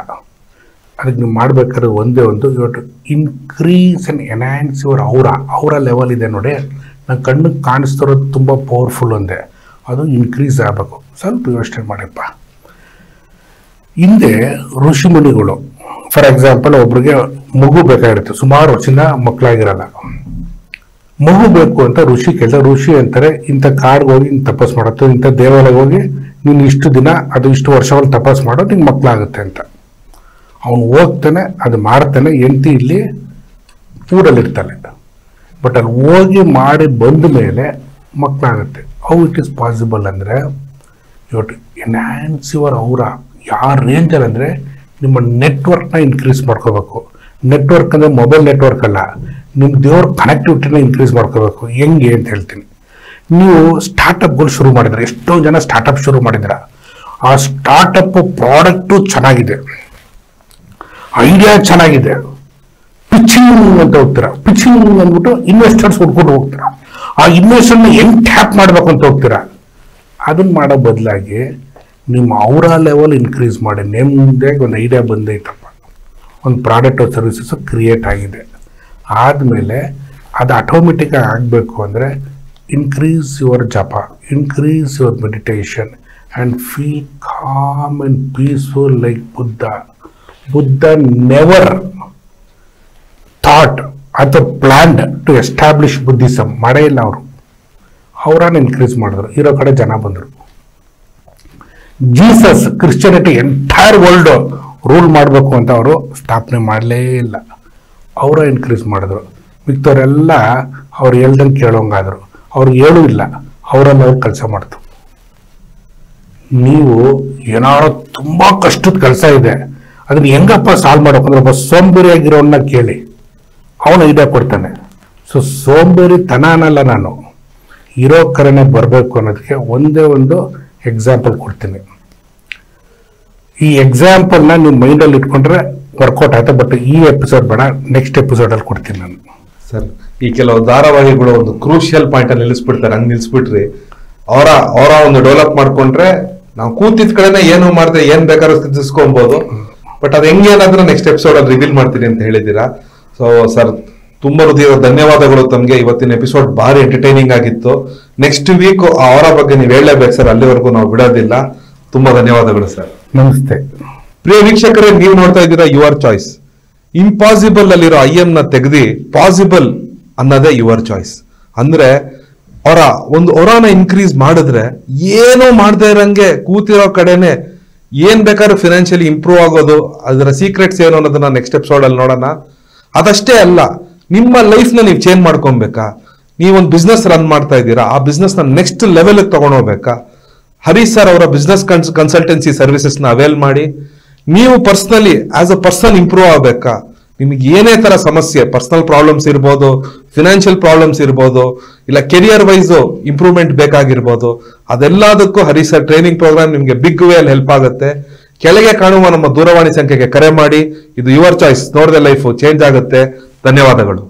Speaker 2: ಅದಕ್ಕೆ ನೀವು ಮಾಡಬೇಕಾದ್ರೆ ಒಂದೇ ಒಂದು, ಇವತ್ತು ಇನ್ಕ್ರೀಸ್ ಆ್ಯಂಡ್ ಎನ್ಹ್ಯಾನ್ಸ್ ಯುವರ್ ಅವರ ಲೆವೆಲ್ ಇದೆ ನೋಡಿ. ನನ್ನ ಕಣ್ಣಿಗೆ ಕಾಣಿಸ್ತಿರೋದು ತುಂಬ ಪವರ್ಫುಲ್ ಒಂದೇ, ಅದು ಇನ್ಕ್ರೀಸ್ ಆಗಬೇಕು. ಸ್ವಲ್ಪ ಯೋಚನೆ ಮಾಡಿಪ್ಪ. ಹಿಂದೆ ಋಷಿಮುನಿಗಳು, ಫಾರ್ ಎಕ್ಸಾಂಪಲ್ ಒಬ್ರಿಗೆ ಮಗು ಬೇಕಾಗಿರುತ್ತೆ, ಸುಮಾರು ವರ್ಷದಿಂದ ಮಕ್ಕಳಾಗಿರಲ್ಲ, ಮಗು ಬೇಕು ಅಂತ ಋಷಿ ಕೇಳಿದ. ಋಷಿ ಅಂತಾರೆ ಇಂಥ ಕಾಡ್ಗೆ ಹೋಗಿ ನೀನು ತಪಸ್ ಮಾಡತ್ತು, ಇಂಥ ದೇವಾಲಯಕ್ಕೆ ಹೋಗಿ ನೀನು ಇಷ್ಟು ದಿನ ಅದು ಇಷ್ಟು ವರ್ಷಗಳು ತಪಸ್ ಮಾಡೋ ನಿಂಗೆ ಮಕ್ಕಳಾಗುತ್ತೆ ಅಂತ. ಅವನು ಹೋಗ್ತಾನೆ, ಅದು ಮಾಡ್ತಾನೆ, ಹೆಂಡತಿ ಇಲ್ಲಿ ಊರಲ್ಲಿರ್ತಾನೆ. ಬಟ್ ಅಲ್ಲಿ ಹೋಗಿ ಮಾಡಿ ಬಂದ ಮೇಲೆ ಮಕ್ಕಳಾಗುತ್ತೆ. ಹೌ ಇಟ್ ಈಸ್ ಪಾಸಿಬಲ್ ಅಂದರೆ, ಇವತ್ತು ಎನ್ಹ್ಯಾನ್ಸ್ ಯುವರ್ ಯಾವ ರೇಂಜಲ್ಲಿ ಅಂದರೆ ನಿಮ್ಮ ನೆಟ್ವರ್ಕ್ನ ಇನ್ಕ್ರೀಸ್ ಮಾಡ್ಕೋಬೇಕು. ನೆಟ್ವರ್ಕ್ ಅಂದರೆ ಮೊಬೈಲ್ ನೆಟ್ವರ್ಕ್ ಅಲ್ಲ, ನಿಮ್ಮ ದೇವ್ರ ಕನೆಕ್ಟಿವಿಟಿನ ಇನ್ಕ್ರೀಸ್ ಮಾಡ್ಕೋಬೇಕು. ಹೆಂಗೆ ಅಂತ ಹೇಳ್ತೀನಿ. ನೀವು ಸ್ಟಾರ್ಟಪ್ಗಳು ಶುರು ಮಾಡಿದ್ರೆ, ಎಷ್ಟೋ ಜನ ಸ್ಟಾರ್ಟಪ್ ಶುರು ಮಾಡಿದ್ರ, ಆ ಸ್ಟಾರ್ಟಪ್ ಪ್ರಾಡಕ್ಟು ಚೆನ್ನಾಗಿದೆ, ಐಡಿಯಾ ಚೆನ್ನಾಗಿದೆ, ಪಿಚಿಂಗ್ ಅಂತ ಹೋಗ್ತೀರಾ. ಪಿಚಿಂಗ್ ಅಂದ್ಬಿಟ್ಟು ಇನ್ವೆಸ್ಟರ್ಸ್ ಹುಡ್ಕೊಂಡು ಹೋಗ್ತೀರಾ. ಆ ಇನ್ವೆಸ್ಟರ್ನ ಹೆಂಗ್ ಟ್ಯಾಪ್ ಮಾಡ್ಬೇಕು ಅಂತ ಹೋಗ್ತೀರಾ. ಅದನ್ನ ಮಾಡೋ ಬದಲಾಗಿ ನಿಮ್ಮ ಲೆವೆಲ್ ಇನ್ಕ್ರೀಸ್ ಮಾಡಿ. ನಿಮ್ಮದೇ ಒಂದು ಐಡಿಯಾ ಬಂದೈತಪ್ಪ, ಒಂದು ಪ್ರಾಡಕ್ಟ್ ಸರ್ವಿಸಸ್ ಕ್ರಿಯೇಟ್ ಆಗಿದೆ, ಆದಮೇಲೆ ಅದು ಆಟೋಮೆಟಿಕ್ಕಾಗಿ ಆಗಬೇಕು ಅಂದರೆ ಇನ್ಕ್ರೀಸ್ ಯುವರ್ ಜಪ, increase your meditation and feel com and peaceful like Buddha never thought ಅಥವಾ ಪ್ಲ್ಯಾನ್ಡ್ ಟು ಎಸ್ಟಾಬ್ಲಿಷ್ ಬುದ್ಧಿಸಮ್. ಮಾಡೇ ಇಲ್ಲ ಅವರು, ಅವರನ್ನು ಇನ್ಕ್ರೀಸ್ ಮಾಡಿದ್ರು, ಇರೋ ಕಡೆ ಜನ ಬಂದರು. Jesus Christianity entire world rule ಮಾಡಬೇಕು ಅಂತ ಅವರು ಸ್ಥಾಪನೆ ಮಾಡಲೇ ಇಲ್ಲ, ಅವರ ಇನ್ಕ್ರೀಸ್ ಮಾಡಿದ್ರು. ಮಿಕ್ತವರೆಲ್ಲ ಅವ್ರು ಹೇಳ್ದಂಗೆ ಕೇಳೋಂಗಾದ್ರು, ಅವ್ರು ಹೇಳೂ ಇಲ್ಲ, ಅವರಲ್ಲಿ ಅವ್ರು ಕೆಲಸ ಮಾಡ್ತು. ನೀವು ಏನಾದ್ರು ತುಂಬ ಕಷ್ಟದ ಕೆಲಸ ಇದೆ, ಅದನ್ನ ಹೆಂಗಪ್ಪ ಸಾಲ್ವ್ ಮಾಡೋಕಂದ್ರೆ ಒಬ್ಬ ಸೋಂಬೇರಿಯಾಗಿರೋನ್ನ ಕೇಳಿ, ಅವನು ಐಡಿಯಾ ಕೊಡ್ತಾನೆ. ಸೊ ಸೋಂಬೇರಿತನ ಅನ್ನಲ್ಲ, ನಾನು ಇರೋ ಕರೆನೆ ಬರಬೇಕು ಅನ್ನೋದಕ್ಕೆ ಒಂದೇ ಒಂದು ಎಕ್ಸಾಂಪಲ್ ಕೊಡ್ತೀನಿ. ಈ ಎಕ್ಸಾಂಪಲ್ನ ನೀವು ಮೈಂಡಲ್ಲಿ ಇಟ್ಕೊಂಡ್ರೆ ವರ್ಕೌಟ್ ಆಯ್ತಾ. ಬಟ್ ಈ ಎಪಿಸೋಡ್ ಬೇಡ, ನೆಕ್ಸ್ಟ್ ಎಪಿಸೋಡಲ್ಲಿ ಕೊಡ್ತೀನಿ ನಾನು.
Speaker 1: ಸರ್, ಈ ಕೆಲವು ಧಾರಾವಾಹಿಗಳು ಒಂದು ಕ್ರೂಷಿಯಲ್ ಪಾಯಿಂಟ್ ಅಲ್ಲಿ ನಿಲ್ಲಿಸ್ಬಿಡ್ತಾರೆ, ಹಂಗೆ ನಿಲ್ಲಿಸ್ಬಿಟ್ರಿ. ಅವರ ಒಂದು ಡೆವಲಪ್ ಮಾಡ್ಕೊಂಡ್ರೆ ನಾವು ಕೂತಿದ್ ಕಡೆನೆ ಏನು ಮಾಡಿದ್ರೆ ಏನ್ ಬೇಕಾದ್ರೂ ಸ್ಥಿತಿಸ್ಕೊಬಹುದು. ಬಟ್ ಅದು ಹೆಂಗೆ ಏನಾದ್ರೂ ನೆಕ್ಸ್ಟ್ ಎಪಿಸೋಡ್ ಅಲ್ಲಿ ರಿವೀಲ್ ಮಾಡ್ತೀನಿ ಅಂತ ಹೇಳಿದ್ದೀರಾ. ಸೊ ಸರ್, ತುಂಬಾ ಹೃದಯದ ಧನ್ಯವಾದಗಳು ತಮಗೆ. ಇವತ್ತಿನ ಎಪಿಸೋಡ್ ಭಾರಿ ಎಂಟರ್ಟೈನಿಂಗ್ ಆಗಿತ್ತು. ನೆಕ್ಸ್ಟ್ ವೀಕ್ ಅವರ ಬಗ್ಗೆ ನೀವು ಹೇಳಲೇಬೇಕು ಸರ್, ಅಲ್ಲಿವರೆಗೂ ನಾವು ಬಿಡೋದಿಲ್ಲ. ತುಂಬಾ ಧನ್ಯವಾದಗಳು ಸರ್.
Speaker 2: ನಮಸ್ತೆ.
Speaker 1: ಪ್ರಿಯ ವೀಕ್ಷಕರೇ, ನೀವು ನೋಡ್ತಾ ಇದ್ದೀರಾ ಯುವರ್ ಚಾಯ್ಸ್. ಇಂಪಾಸಿಬಲ್ ಅಲ್ಲಿರೋ ನ ತೆಗೆದಿ ಪಾಸಿಬಲ್ ಅನ್ನೋದೇ ಯುವರ್ ಚಾಯ್ಸ್. ಅಂದ್ರೆ ಹೊರನ ಇನ್ಕ್ರೀಸ್ ಮಾಡಿದ್ರೆ ಏನೋ ಮಾಡದೇ ಇರಂಗೆ ಕೂತಿರೋ ಕಡೆನೆ ಏನ್ ಬೇಕಾದ್ರೂ ಫಿನಾನ್ಷಿಯಲಿ ಇಂಪ್ರೂವ್ ಆಗೋದು. ಅದರ ಸೀಕ್ರೆಟ್ಸ್ ಏನು ಅನ್ನೋದನ್ನ ನೆಕ್ಸ್ಟ್ ಎಪಿಸೋಡ್ ಅಲ್ಲಿ ನೋಡೋಣ. ಅದಷ್ಟೇ ಅಲ್ಲ, ನಿಮ್ಮ ಲೈಫ್ ನ ನೀವು ಚೇಂಜ್ ಮಾಡ್ಕೊಬೇಕಾ, ನೀವೊಂದು ಬಿಸ್ನೆಸ್ ರನ್ ಮಾಡ್ತಾ ಇದ್ದೀರಾ, ಆ ಬಿಸ್ನೆಸ್ ನ ನೆಕ್ಸ್ಟ್ ಲೆವೆಲ್ ತಗೊಂಡೋಗ್ಬೇಕಾ, ಹರೀಶ್ ಸರ್ ಅವರ ಬಿಸ್ನೆಸ್ ಕನ್ಸಲ್ಟೆನ್ಸಿ ಸರ್ವಿಸಸ್ ನ ಅವೇಲ್ ಮಾಡಿ ನೀವು personally as a person improve ಆಗಬೇಕಾ, ನಿಮಗೆ ಏನೇ ತರ ಸಮಸ್ಯೆ, ಪರ್ಸನಲ್ ಪ್ರಾಬ್ಲಮ್ಸ್ ಇರ್ಬೋದು, ಫಿನಾನ್ಷಿಯಲ್ ಪ್ರಾಬ್ಲಮ್ಸ್ ಇರ್ಬೋದು, ಇಲ್ಲ ಕೆರಿಯರ್ ವೈಸ್ ಇಂಪ್ರೂವ್ಮೆಂಟ್ ಬೇಕಾಗಿರ್ಬೋದು, ಅದೆಲ್ಲದಕ್ಕೂ ಹರೀಶ್ ಸರ್ ಟ್ರೈನಿಂಗ್ ಪ್ರೋಗ್ರಾಮ್ ನಿಮಗೆ ಬಿಗ್ ವೇ ಅಲ್ಲಿ ಹೆಲ್ಪ್ ಆಗುತ್ತೆ. ಕೆಳಗೆ ಕಾಣುವ ನಮ್ಮ ದೂರವಾಣಿ ಸಂಖ್ಯೆಗೆ ಕರೆ ಮಾಡಿ. ಇದು ಯುವರ್ ಚಾಯ್ಸ್, ನೋಡದೆ ಲೈಫ್ ಚೇಂಜ್ ಆಗುತ್ತೆ. ಧನ್ಯವಾದಗಳು.